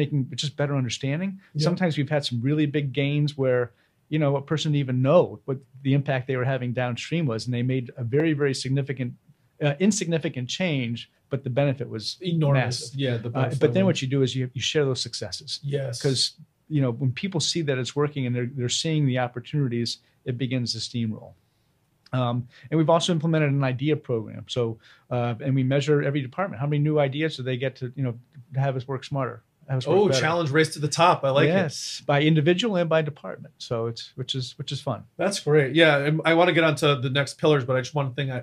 better understanding. Yep. Sometimes we've had some really big gains where, a person didn't even know what the impact they were having downstream was, and they made a very, very significant, insignificant change, but the benefit was enormous. Massive. Yeah. But then what you do is you share those successes. Yes. Because when people see that it's working and they're seeing the opportunities, it begins to steamroll. And we've also implemented an idea program. So, and we measure every department. How many new ideas do they get to, have us work smarter? Challenge race to the top. I like it. Yes, by individual and by department. So which is fun. That's great. Yeah, and I want to get onto the next pillars, but I just one thing I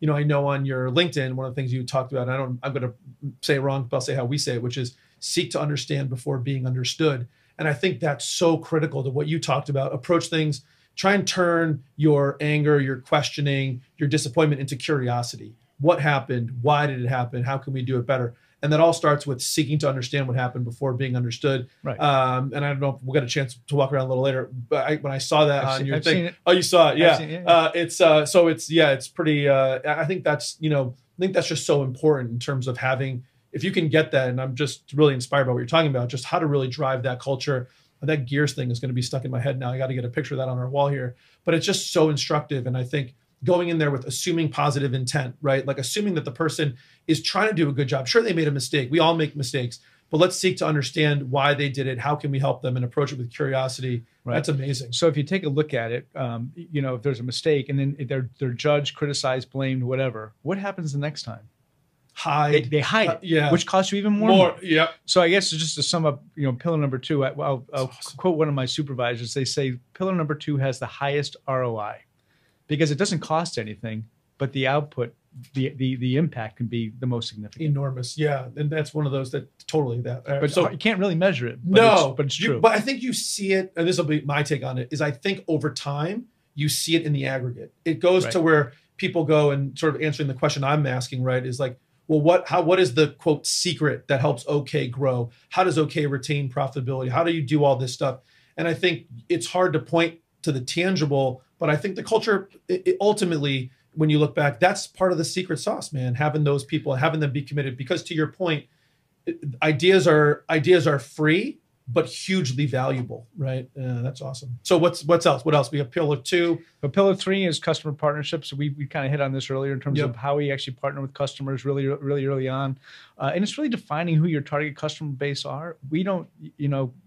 know on your LinkedIn, one of the things you talked about. I'm going to say it wrong, but I'll say how we say it, which is seek to understand before being understood. And I think that's so critical to what you talked about. Approach things. Try and turn your anger, your questioning, your disappointment into curiosity. What happened? Why did it happen? How can we do it better? And that all starts with seeking to understand what happened before being understood. Right. And I don't know if we'll get a chance to walk around a little later, but when I saw that on your thing, it. Oh, you saw it, yeah. It, it's pretty. I think that's just so important in terms of having. If you can get that, and I'm just really inspired by what you're talking about, just how to really drive that culture. That gears thing is going to be stuck in my head now. I got to get a picture of that on our wall here. But it's just so instructive. And I think going in there with assuming positive intent, right? Like assuming that the person is trying to do a good job. Sure, they made a mistake. We all make mistakes. But let's seek to understand why they did it. How can we help them and approach it with curiosity? Right. That's amazing. So if you take a look at it, if there's a mistake and then they're judged, criticized, blamed, whatever, what happens the next time? Hide. They hide it, which costs you even more. Yeah. So I guess just to sum up, pillar number 2, I'll awesome. Quote one of my supervisors. They say pillar number 2 has the highest ROI because it doesn't cost anything, but the output, the impact can be the most significant. Enormous. Yeah. And that's one of those that totally that. But so you can't really measure it. But it's true. But I think you see it, and this will be my take on it, is I think over time you see it in the aggregate. It goes to where people go and sort of answering the question I'm asking, right, is like, well, what is the quote secret that helps OK grow? How does OK retain profitability? How do you do all this stuff? And I think it's hard to point to the tangible, but I think the culture, ultimately, when you look back, that's part of the secret sauce, man. Having those people, having them be committed, because to your point, ideas are free, but hugely valuable, right? That's awesome. So what's else? What else? We have pillar 2. But pillar 3 is customer partnerships. So we kind of hit on this earlier in terms of how we actually partner with customers really, really early on. And it's really defining who your target customer base are. We don't,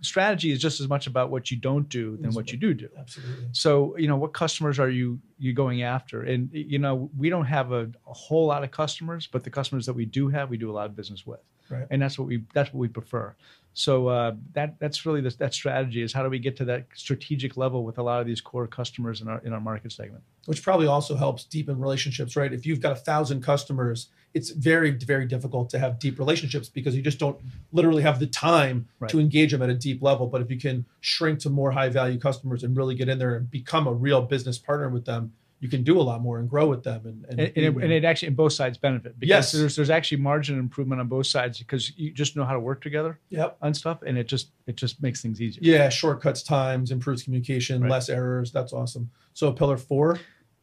strategy is just as much about what you don't do than what you do. Absolutely. So, what customers are you going after? And, we don't have a whole lot of customers, but the customers that we do have, we do a lot of business with. Right. And that's what we prefer. So that's really that strategy is how do we get to that strategic level with a lot of these core customers in our market segment. Which probably also helps deepen relationships, right? If you've got 1,000 customers it's very, very difficult to have deep relationships because you just don't literally have the time to engage them at a deep level. But if you can shrink to more high value customers and really get in there and become a real business partner with them, you can do a lot more and grow with them. And it actually, and both sides benefit, because there's actually margin improvement on both sides because you just know how to work together on stuff, and it just makes things easier. Yeah, shortcuts times, improves communication, less errors. That's awesome. So pillar 4?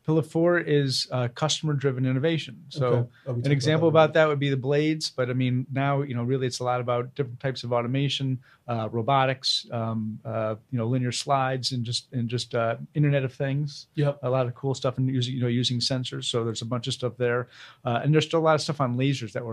Pillar 4 is customer-driven innovation. So an example about that would be the blades. But I mean, now, really it's a lot about different types of automation, robotics, linear slides, and just Internet of Things. Yep. A lot of cool stuff, and using sensors. So there's a bunch of stuff there, and there's still a lot of stuff on lasers that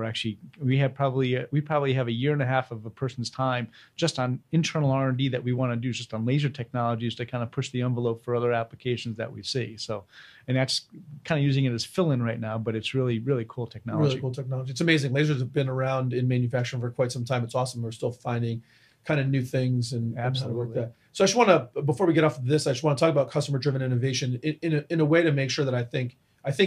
we probably have a year and a half of a person's time just on internal R&D that we want to do just on laser technologies to kind of push the envelope for other applications that we see. So. And that's kind of using it as fill-in right now, but it's really, really cool technology. Really cool technology. It's amazing. Lasers have been around in manufacturing for quite some time. It's awesome. We're still finding kind of new things and how to work that. So I just want to, before we get off of this, I just want to talk about customer-driven innovation in a way to make sure that I think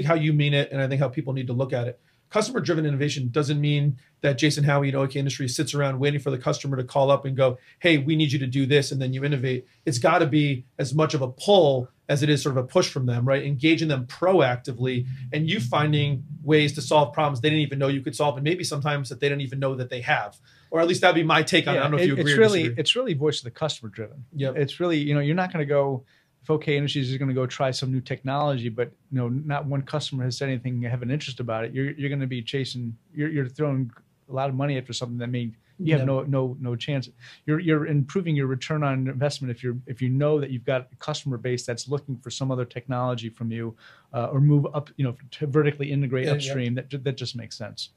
how you mean it, and I think how people need to look at it. Customer-driven innovation doesn't mean that Jason Howey, OK Industries, sits around waiting for the customer to call up and go, hey, we need you to do this, and then you innovate. It's got to be as much of a pull as it is sort of a push from them, right? Engaging them proactively, and you finding ways to solve problems they didn't even know you could solve, and maybe sometimes that they don't even know that they have. Or at least that'd be my take on it. I don't know if you agree or disagree. It's really voice of the customer driven. Yep. It's really, you're not going to go, if OK Industries is going to go try some new technology, but not one customer has said anything, have an interest about it, you're going to be chasing, you're throwing a lot of money after something that you have no chance. You're improving your return on investment if you know that you've got a customer base that's looking for some other technology from you, or move up, to vertically integrate upstream. That just makes sense.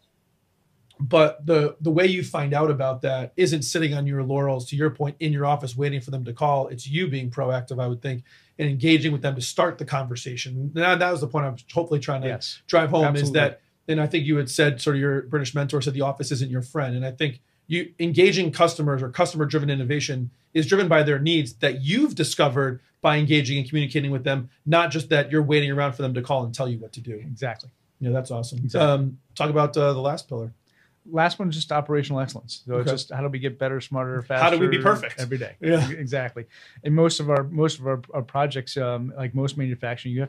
But the way you find out about that isn't sitting on your laurels, to your point, in your office waiting for them to call. It's you being proactive, I would think, and engaging with them to start the conversation. That was the point I was hopefully trying to drive home. Absolutely. Is that, and I think you had said, sort of your British mentor said, the office isn't your friend. And I think you engaging customers or customer-driven innovation is driven by their needs that you've discovered by engaging and communicating with them, not just that you're waiting around for them to call and tell you what to do. Exactly. Yeah, that's awesome. Exactly. Talk about the last pillar. Last one is just operational excellence. So it's just how do we get better, smarter, faster? How do we be perfect every day? Yeah, exactly. And most of our projects, like most manufacturing,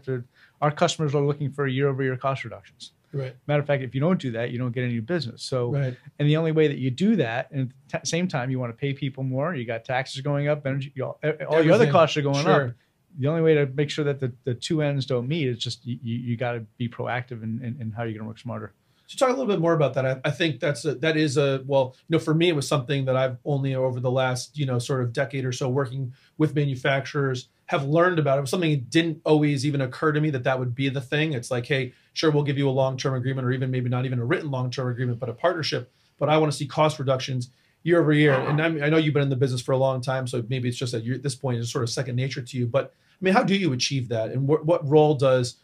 our customers are looking for year-over-year cost reductions. Right. Matter of fact, if you don't do that, you don't get any business. So, and the only way that you do that, and at the same time, you want to pay people more. You got taxes going up, energy, all your other costs are going up. The only way to make sure that the two ends don't meet is just you got to be proactive in how you're going to work smarter. So talk a little bit more about that. I think that is for me, it was something that I've only over the last, sort of decade or so working with manufacturers have learned about. It was something that didn't always even occur to me that would be the thing. It's like, hey, sure, we'll give you a long-term agreement, or even maybe not even a written long-term agreement, but a partnership. But I want to see cost reductions year over year. And I know you've been in the business for a long time, so maybe it's just that you're at this point, it's sort of second nature to you. But I mean, how do you achieve that? And what role does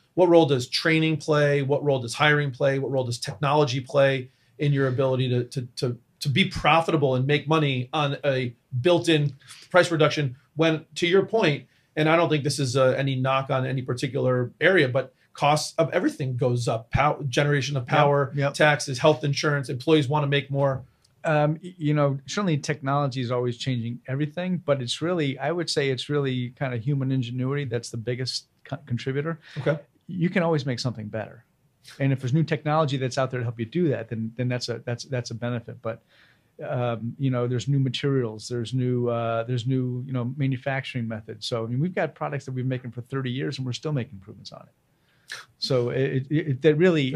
training play? What role does hiring play? What role does technology play in your ability to be profitable and make money on a built-in price reduction when, to your point, and I don't think this is any knock on any particular area, but costs of everything goes up. Generation of power, taxes, health insurance, employees want to make more. Certainly technology is always changing everything, but I would say it's really kind of human ingenuity that's the biggest contributor. Okay. You can always make something better. And if there's new technology that's out there to help you do that, then that's a benefit. But there's new materials, there's new manufacturing methods. So I mean, we've got products that we've been making for 30 years and we're still making improvements on it. So it really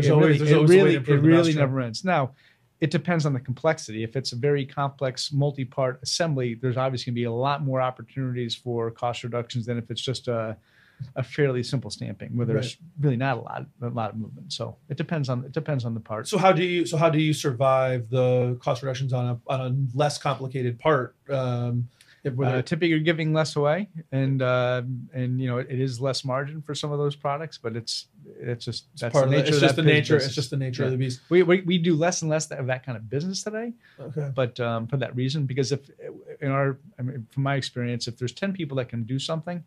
never ends. Now, it depends on the complexity. If it's a very complex multi-part assembly, there's obviously going to be a lot more opportunities for cost reductions than if it's just a fairly simple stamping where there's really not a lot of movement. So it depends on the part. So how do you survive the cost reductions on a less complicated part? Typically you're giving less away, and it is less margin for some of those products, but it's just the nature of the beast. We do less and less of that kind of business today. Okay. But for that reason, because from my experience, if there's 10 people that can do something,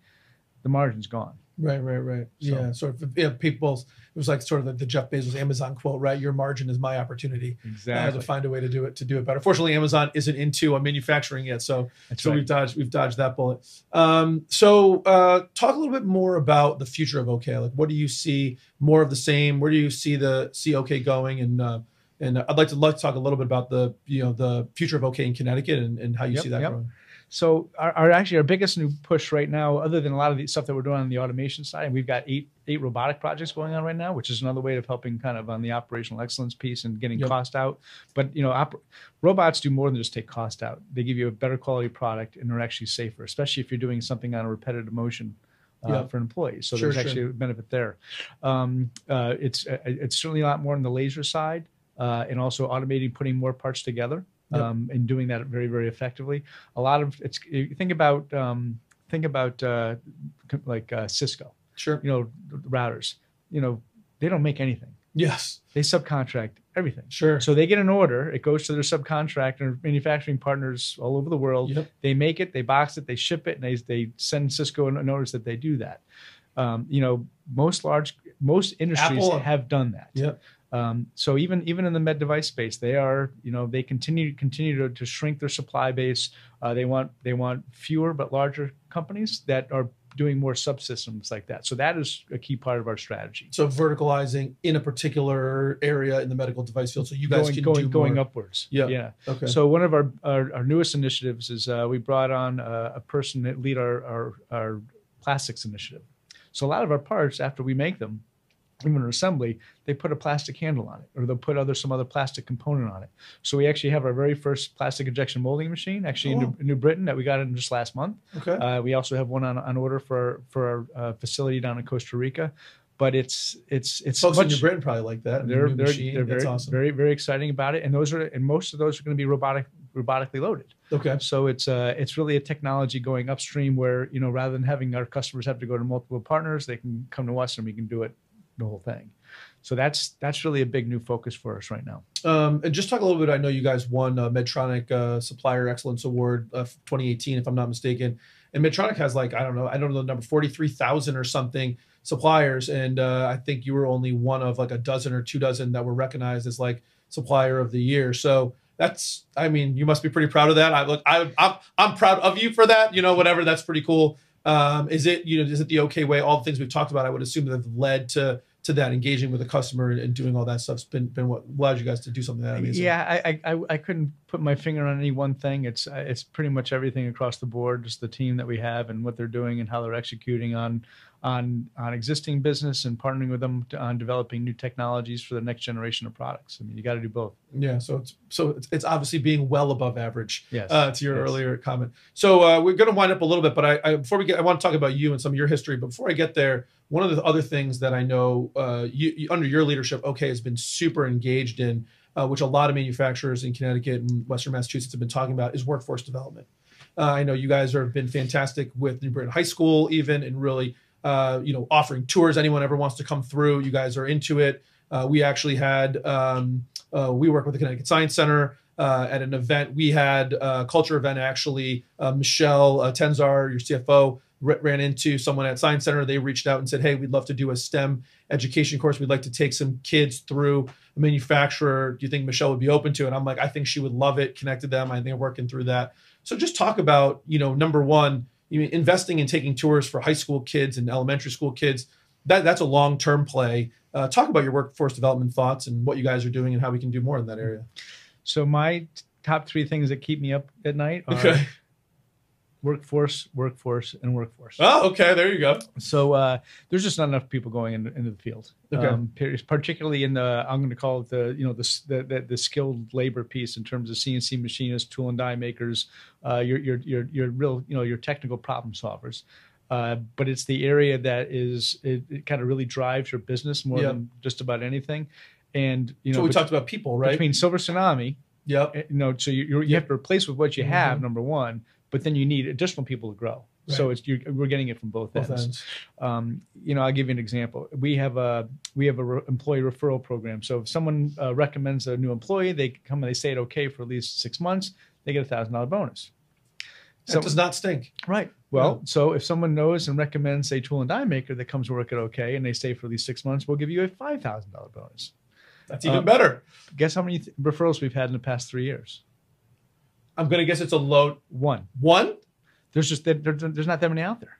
the margin's gone. Right. So, Yeah, sort of. Yeah, people. It was like sort of the Jeff Bezos Amazon quote, right? Your margin is my opportunity. exactly. To find a way to do it better. Fortunately, Amazon isn't into manufacturing yet, so That's right. we've dodged that bullet. Talk a little bit more about the future of OK. Like, what do you see? More of the same? Where do you see OK going? And I'd like to talk a little bit about the future of OK in Connecticut and how you see that growing. So our biggest new push right now, other than a lot of the stuff that we're doing on the automation side, and we've got eight robotic projects going on right now, which is another way of helping kind of on the operational excellence piece and getting cost out. But robots do more than just take cost out. They give you a better quality product and they're actually safer, especially if you're doing something on a repetitive motion for employees. So there's actually a benefit there. It's certainly a lot more on the laser side and also automating, putting more parts together. And doing that very, very effectively. A lot of it's think about like Cisco. Sure. Routers. They don't make anything. Yes. They subcontract everything. Sure. So they get an order. It goes to their subcontractor manufacturing partners all over the world. Yep. They make it. They box it. They ship it, and they send Cisco a notice that they do that. Most industries have done that. Yep. So even in the med device space, they continue to shrink their supply base. They want fewer but larger companies that are doing more subsystems like that. So that is a key part of our strategy. So verticalizing in a particular area in the medical device field, so you guys going upwards. Yeah. Okay. So one of our newest initiatives is we brought on a person that lead our plastics initiative. So a lot of our parts, after we make them, even in assembly, they put a plastic handle on it, or they'll put some other plastic component on it. So we actually have our very first plastic injection molding machine, actually in New Britain, that we got in just last month. Okay. We also have one on order for our facility down in Costa Rica. But it's folks in New Britain probably like that. They're That's very awesome. very very exciting about it, and most of those are going to be robotically loaded. Okay. So it's really a technology going upstream where rather than having our customers have to go to multiple partners, they can come to us and we can do it. The whole thing. So that's really a big new focus for us right now. And just talk a little bit. I know you guys won Medtronic Supplier Excellence Award 2018, if I'm not mistaken. And Medtronic has I don't know the number, 43,000 or something suppliers, and I think you were only one of a dozen or 24 that were recognized as Supplier of the Year. So you must be pretty proud of that. I'm proud of you for that. Whatever. That's pretty cool. Is it the OK way? All the things we've talked about, I would assume that have led to that, engaging with the customer and doing all that stuff's been what allowed you guys to do something that amazing. Yeah, I couldn't put my finger on any one thing. It's pretty much everything across the board, just the team that we have and what they're doing and how they're executing on existing business and partnering with them on developing new technologies for the next generation of products. You got to do both. Yeah, so it's obviously being well above average. Yes. To your earlier comment. So we're going to wind up a little bit, but I want to talk about you and some of your history. But before I get there, one of the other things that I know you under your leadership, OK, has been super engaged in, which a lot of manufacturers in Connecticut and Western Massachusetts have been talking about, is workforce development. I know you guys have been fantastic with New Britain High School, even, and really offering tours. Anyone ever wants to come through, you guys are into it. We actually had we work with the Connecticut Science Center at an event. We had a culture event, actually. Michelle Tenzar, your CFO, ran into someone at Science Center. They reached out and said, hey, we'd love to do a STEM education course. We'd like to take some kids through a manufacturer. Do you think Michelle would be open to it? And I'm like, I think she would love it. Connected them. I think they're working through that. So just talk about, number one, investing in taking tours for high school kids and elementary school kids. That's a long-term play. Talk about your workforce development thoughts and what you guys are doing and how we can do more in that area. So my top three things that keep me up at night are workforce, and workforce. Oh, okay. There you go. So there's just not enough people going into the field. Okay. Particularly in I'm going to call it the skilled labor piece in terms of CNC machinists, tool and die makers, your real your technical problem solvers. But it's the area that it kind of really drives your business more than just about anything. And so we talked about people, right? Between Silver Tsunami, so you have to replace with what you have, number one, but then you need additional people to grow. Right. So we're getting it from both ends. I'll give you an example. We have a employee referral program. So if someone recommends a new employee, they come and they stay at OK for at least 6 months, they get $1,000 bonus. That does not stink. Right. Well, so if someone knows and recommends a tool and die maker that comes to work at OK and they stay for at least 6 months, we'll give you a $5,000 bonus. That's even better. Guess how many referrals we've had in the past 3 years? I'm going to guess it's a low. One. There's not that many out there.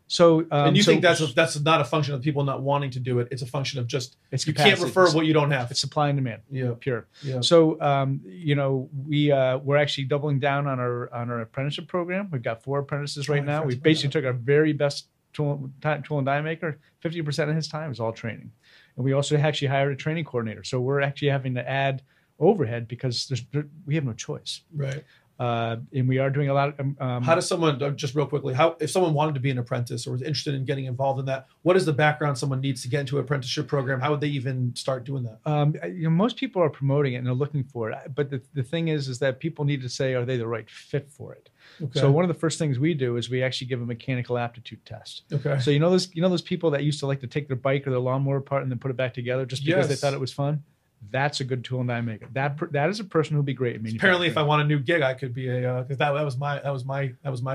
So, and you think that's not a function of people not wanting to do it? It's a function of just you can't refer what you don't have. It's supply and demand. Yeah, pure. Yeah. So, we're actually doubling down on our apprenticeship program. We've got 4 apprentices right now. We basically took our very best tool and die maker. 50% of his time is all training, and we also actually hired a training coordinator. So we're actually having to add overhead because we have no choice. Right. And we are doing a lot of. How does someone, just real quickly, if someone wanted to be an apprentice or was interested in getting involved in that, what is the background someone needs to get into an apprenticeship program? How would they even start doing that? Most people are promoting it and they're looking for it. But the thing is that people need to say, are they the right fit for it? Okay. So one of the first things we do is we actually give a mechanical aptitude test. Okay. So those people that used to like to take their bike or their lawnmower apart and then put it back together just because they thought it was fun. That's a good tool and die maker. That is a person who'll be great at manufacturing. Apparently, if I want a new gig, I could be because that was my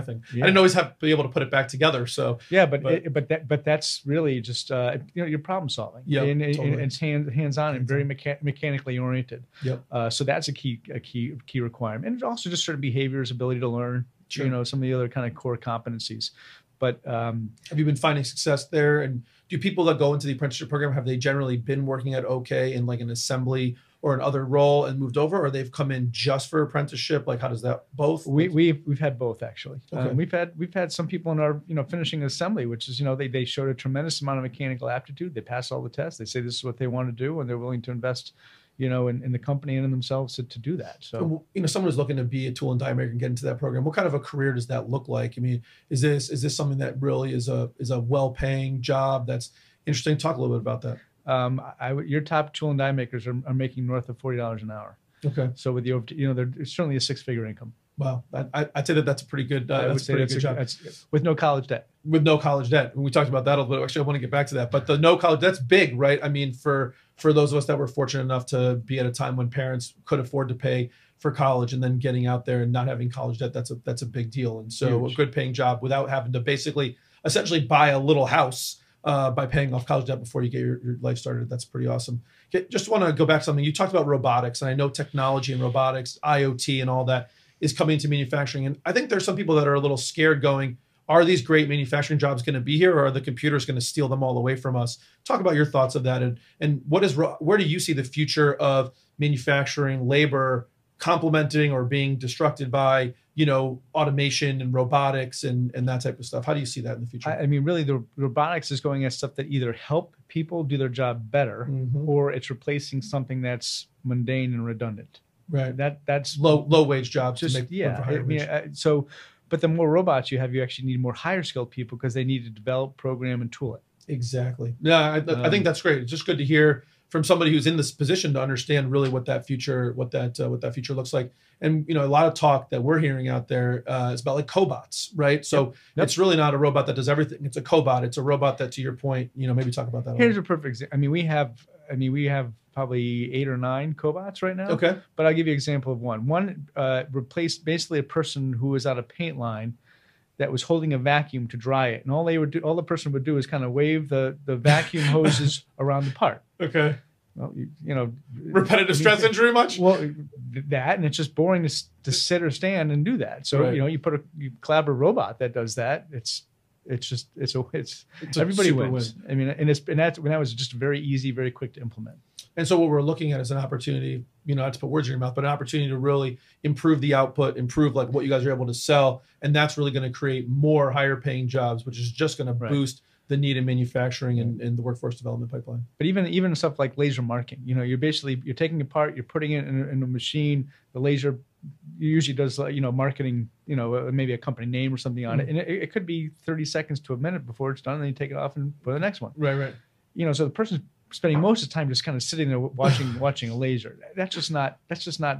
thing. Yeah. I didn't always have to be able to put it back together. So yeah, but that's really just you're problem solving. Yeah, and totally. It's hands on and very mechanically oriented. Yep. So that's a key requirement, and also just certain behaviors, ability to learn. Sure. Some of the other kind of core competencies. But have you been finding success there? And do people that go into the apprenticeship program, have they generally been working at OK in like an assembly or an other role and moved over, or they've come in just for apprenticeship? Like, how does that both? We've had both actually. Okay. We've had some people in our finishing assembly, which is they showed a tremendous amount of mechanical aptitude. They passed all the tests. They say this is what they want to do, and they're willing to invest in the company and in themselves to do that. So, someone who's looking to be a tool and die maker and get into that program, what kind of a career does that look like? I mean, is this something that really is a well-paying job that's interesting? Talk a little bit about that. Your top tool and die makers are making north of $40 an hour. Okay. So with it's certainly a 6-figure income. Wow, I'd say that's a pretty good. That's a pretty good job. With no college debt. With no college debt, and we talked about that a little bit. Actually, I want to get back to that, but the no college debt's big, right? I mean, for those of us that were fortunate enough to be at a time when parents could afford to pay for college, and then getting out there and not having college debt, that's a big deal. And so, a good paying job without having to essentially buy a little house by paying off college debt before you get your life started. That's pretty awesome. Just want to go back to something you talked about, robotics, and I know technology and robotics, IoT, and all that is coming into manufacturing. And I think there's some people that are a little scared going, are these great manufacturing jobs going to be here, or are the computers going to steal them all away from us? Talk about your thoughts of that. And where do you see the future of manufacturing labor complementing or being disrupted by, automation and robotics and that type of stuff? How do you see that in the future? I mean, really, the robotics is going at stuff that either help people do their job better, or it's replacing something that's mundane and redundant. Right. That's low wage jobs. But the more robots you have, you actually need more higher skilled people because they need to develop, program, and tool it. Exactly. Yeah, I think that's great. It's just good to hear from somebody who's in this position to understand really what that future looks like. And a lot of talk that we're hearing out there is about like cobots, right? So it's really not a robot that does everything. It's a cobot. It's a robot that, to your point, maybe talk about that. Here's a perfect example. I mean, we have probably 8 or 9 cobots right now. Okay. But I'll give you an example of one. One replaced basically a person who was on a paint line that was holding a vacuum to dry it. And all the person would do is kind of wave the vacuum hoses around the part. Okay. Well, repetitive stress injury much? Well, that, and it's just boring to sit or stand and do that. So, you collab a robot that does that. It's everybody wins. I mean, and that was just very easy, very quick to implement. And so what we're looking at is an opportunity, not to put words in your mouth, but an opportunity to really improve the output, improve like what you guys are able to sell. And that's really going to create more higher paying jobs, which is just going to boost the need in manufacturing and the workforce development pipeline. But even stuff like laser marking, you're taking a part, you're putting it in a machine. The laser usually does marketing, maybe a company name or something on it, and it could be 30 seconds to a minute before it's done, and then you take it off and put the next one. Right. So the person's spending most of the time just kind of sitting there watching a laser. That's just not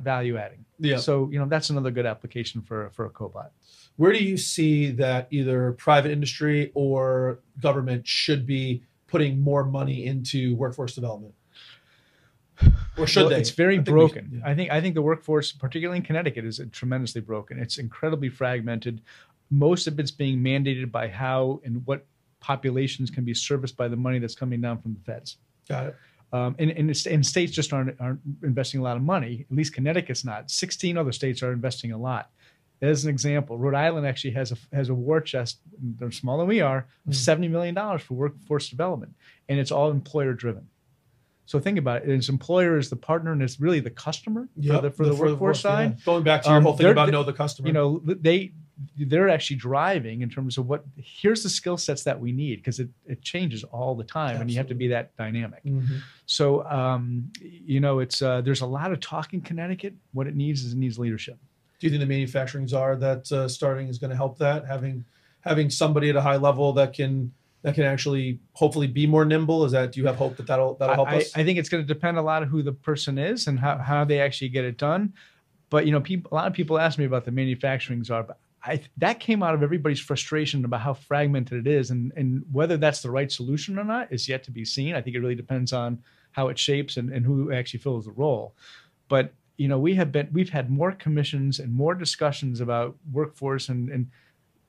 value adding. Yeah. So that's another good application for a cobot. Where do you see that either private industry or government should be putting more money into workforce development? Or should they? It's very I think broken. yeah. I think the workforce, particularly in Connecticut, is tremendously broken. It's incredibly fragmented. Most of it's being mandated by how and what populations can be serviced by the money that's coming down from the feds. Got it. And states just aren't investing a lot of money. At least Connecticut's not. 16 other states are investing a lot. As an example, Rhode Island actually has a war chest, they're smaller than we are, of $70 million for workforce development. And it's all employer driven. So think about it. Its employer is the partner and it's really the customer for the workforce side. Yeah. Going back to your whole thing about know the customer. You know, they're actually driving in terms of here's the skill sets that we need, because it changes all the time. Absolutely. And you have to be that dynamic. So, you know, it's there's a lot of talk in Connecticut. What it needs is leadership. Do you think the manufacturing czar that's starting is going to help that? Having somebody at a high level that can actually hopefully be more nimble? Do you have hope that'll help us? I think it's going to depend a lot of who the person is and how they actually get it done. But you know, a lot of people ask me about the manufacturing czar, but that came out of everybody's frustration about how fragmented it is, and whether that's the right solution or not is yet to be seen. I think it really depends on how it shapes and who actually fills the role. But you know, we've had more commissions and more discussions about workforce, and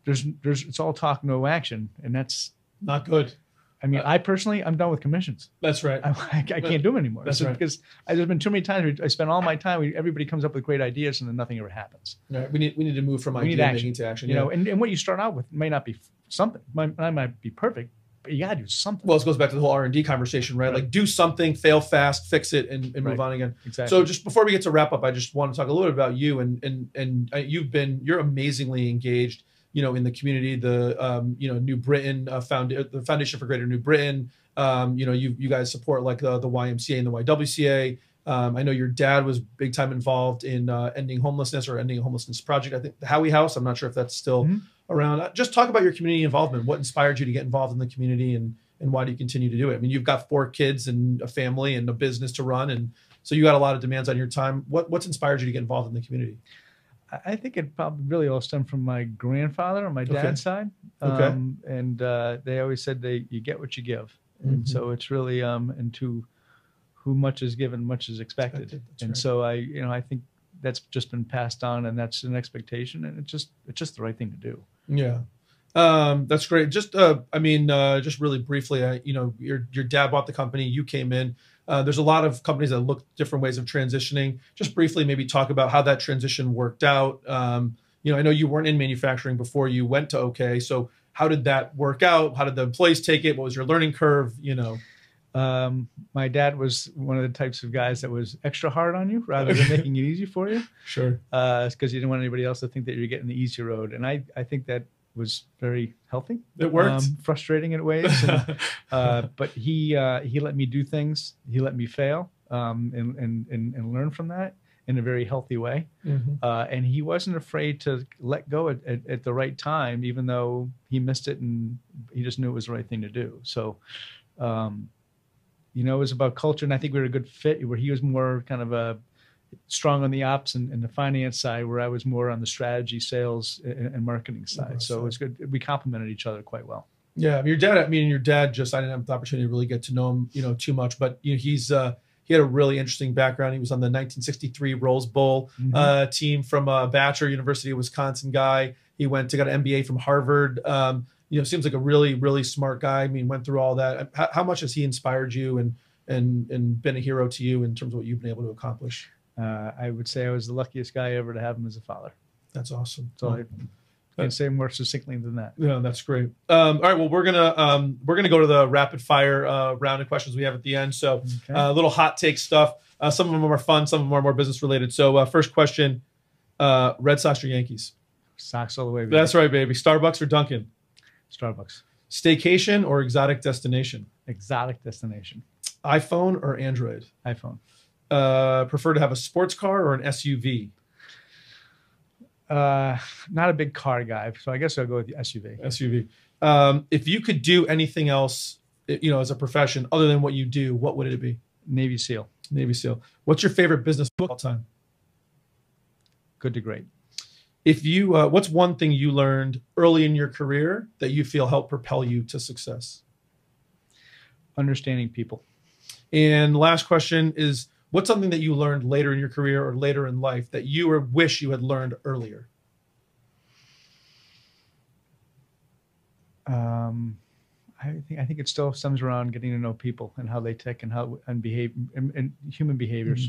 it's all talk, no action, and that's not good. I mean, I personally, I'm done with commissions. That's right. I can't do them anymore. That's right. Because there's been too many times I spend all my time. Everybody comes up with great ideas, and then nothing ever happens. Right. We need to move from idea making to action. You know, and what you start out with may not be something. Might be perfect, but you got to do something. Well, this goes back to the whole R&D conversation, right? Like do something, fail fast, fix it, and move on again. Exactly. So just before we get to wrap up, I just want to talk a little bit about you and you're amazingly engaged, you know, in the community, the New Britain the Foundation for Greater New Britain. You know, you guys support like the YMCA and the YWCA. I know your dad was big time involved in ending homelessness project. I think the Howey House. I'm not sure if that's still around. Just talk about your community involvement. What inspired you to get involved in the community, and why do you continue to do it? I mean, you've got 4 kids and a family and a business to run, and so you got a lot of demands on your time. What's inspired you to get involved in the community? I think it probably really all stemmed from my grandfather on my dad's side. And they always said you get what you give. And so it's really into who much is given, much is expected. And so I think that's just been passed on, and that's an expectation, and it's just the right thing to do. Yeah. That's great. Just just really briefly, your dad bought the company, you came in. There's a lot of companies that look different ways of transitioning. Just briefly, maybe talk about how that transition worked out. I know you weren't in manufacturing before you went to OK. So how did that work out? How did the employees take it? What was your learning curve? My dad was one of the types of guys that was extra hard on you rather than making it easy for you. Sure. Because you didn't want anybody else to think that you're getting the easy road. And I think that was very healthy. It worked. Frustrating in ways. But he let me do things. He let me fail and learn from that in a very healthy way. And he wasn't afraid to let go at the right time, even though he missed it and he just knew it was the right thing to do. So, it was about culture. And I think we were a good fit where he was more kind of strong on the ops and the finance side, where I was more on the strategy, sales, and marketing side. So it was good. We complemented each other quite well. Yeah. Your dad, I didn't have the opportunity to really get to know him, too much, but he had a really interesting background. He was on the 1963 Rose Bowl team from Bachelor, University of Wisconsin guy. He got an MBA from Harvard. Seems like a really, really smart guy. I mean, went through all that. How much has he inspired you and been a hero to you in terms of what you've been able to accomplish? I would say I was the luckiest guy ever to have him as a father. That's awesome. So I can't say more succinctly than that. Yeah, that's great. All right, well, we're gonna go to the rapid fire round of questions we have at the end. So a little hot take stuff. Some of them are fun, some of them are more business related. So first question: Red Sox or Yankees? Sox all the way. Baby. That's right, baby. Starbucks or Dunkin'? Starbucks. Staycation or exotic destination? Exotic destination. iPhone or Android? iPhone. Prefer to have a sports car or an SUV? Not a big car guy, so I guess I'll go with the SUV. SUV. If you could do anything else, as a profession other than what you do, what would it be? Navy SEAL. Navy SEAL. What's your favorite business book of all time? Good to Great. If you, what's one thing you learned early in your career that you feel helped propel you to success? Understanding people. And last question is, What's something that you learned later in your career or later in life that you wish you had learned earlier? I think it still stems around getting to know people and how they tick and behave and human behaviors.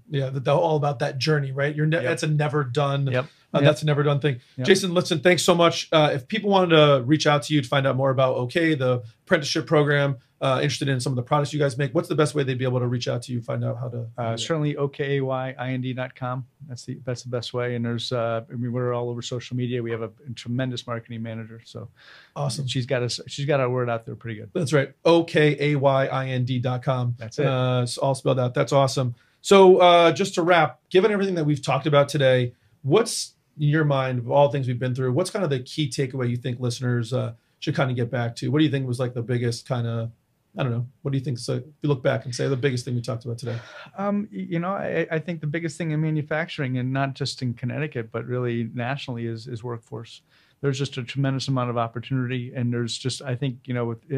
Yeah, all about that journey, right? That's a never done. That's a never done thing. Yep. Jason, listen, thanks so much. If people wanted to reach out to you to find out more about OK, the apprenticeship program, interested in some of the products you guys make, what's the best way they'd be able to reach out to you, find out how to? Certainly okayyind.com. That's the best way. And there's we're all over social media. We have a tremendous marketing manager. So awesome. She's got our word out there pretty good. That's right. okayyind.com. That's it. It's all spelled out. That's awesome. So just to wrap, given everything that we've talked about today, what's in your mind of all things we've been through, what's kind of the key takeaway you think listeners should kind of get back to? What do you think was like the biggest kind of, I don't know, what do you think? So if you look back and say the biggest thing we talked about today. I think the biggest thing in manufacturing, and not just in Connecticut, but really nationally, is workforce. There's just a tremendous amount of opportunity, and there's just, I think,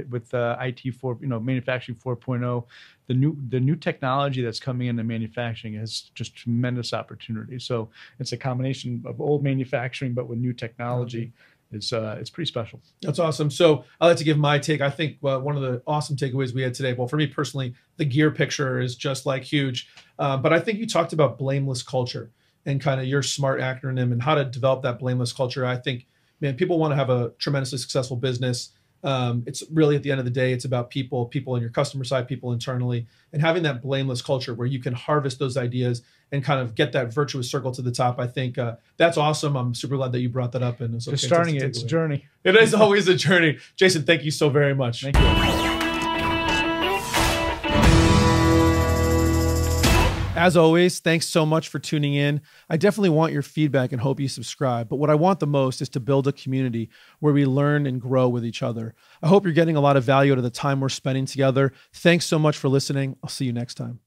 with IT 4, manufacturing 4.0, the new technology that's coming into manufacturing has just tremendous opportunity. So it's a combination of old manufacturing, but with new technology. It's pretty special. That's awesome. So I'd like to give my take. I think one of the awesome takeaways we had today, well, for me personally, the gear picture is just like huge. But I think you talked about blameless culture and kind of your SMART acronym and how to develop that blameless culture. I think, man, people want to have a tremendously successful business. It's really, at the end of the day, it's about people on your customer side, people internally, and having that blameless culture where you can harvest those ideas and kind of get that virtuous circle to the top. I think that's awesome. I'm super glad that you brought that up. And it's just starting it. It's a journey. It is always a journey. Jason, thank you so very much. Thank you. As always, thanks so much for tuning in. I definitely want your feedback and hope you subscribe. But what I want the most is to build a community where we learn and grow with each other. I hope you're getting a lot of value out of the time we're spending together. Thanks so much for listening. I'll see you next time.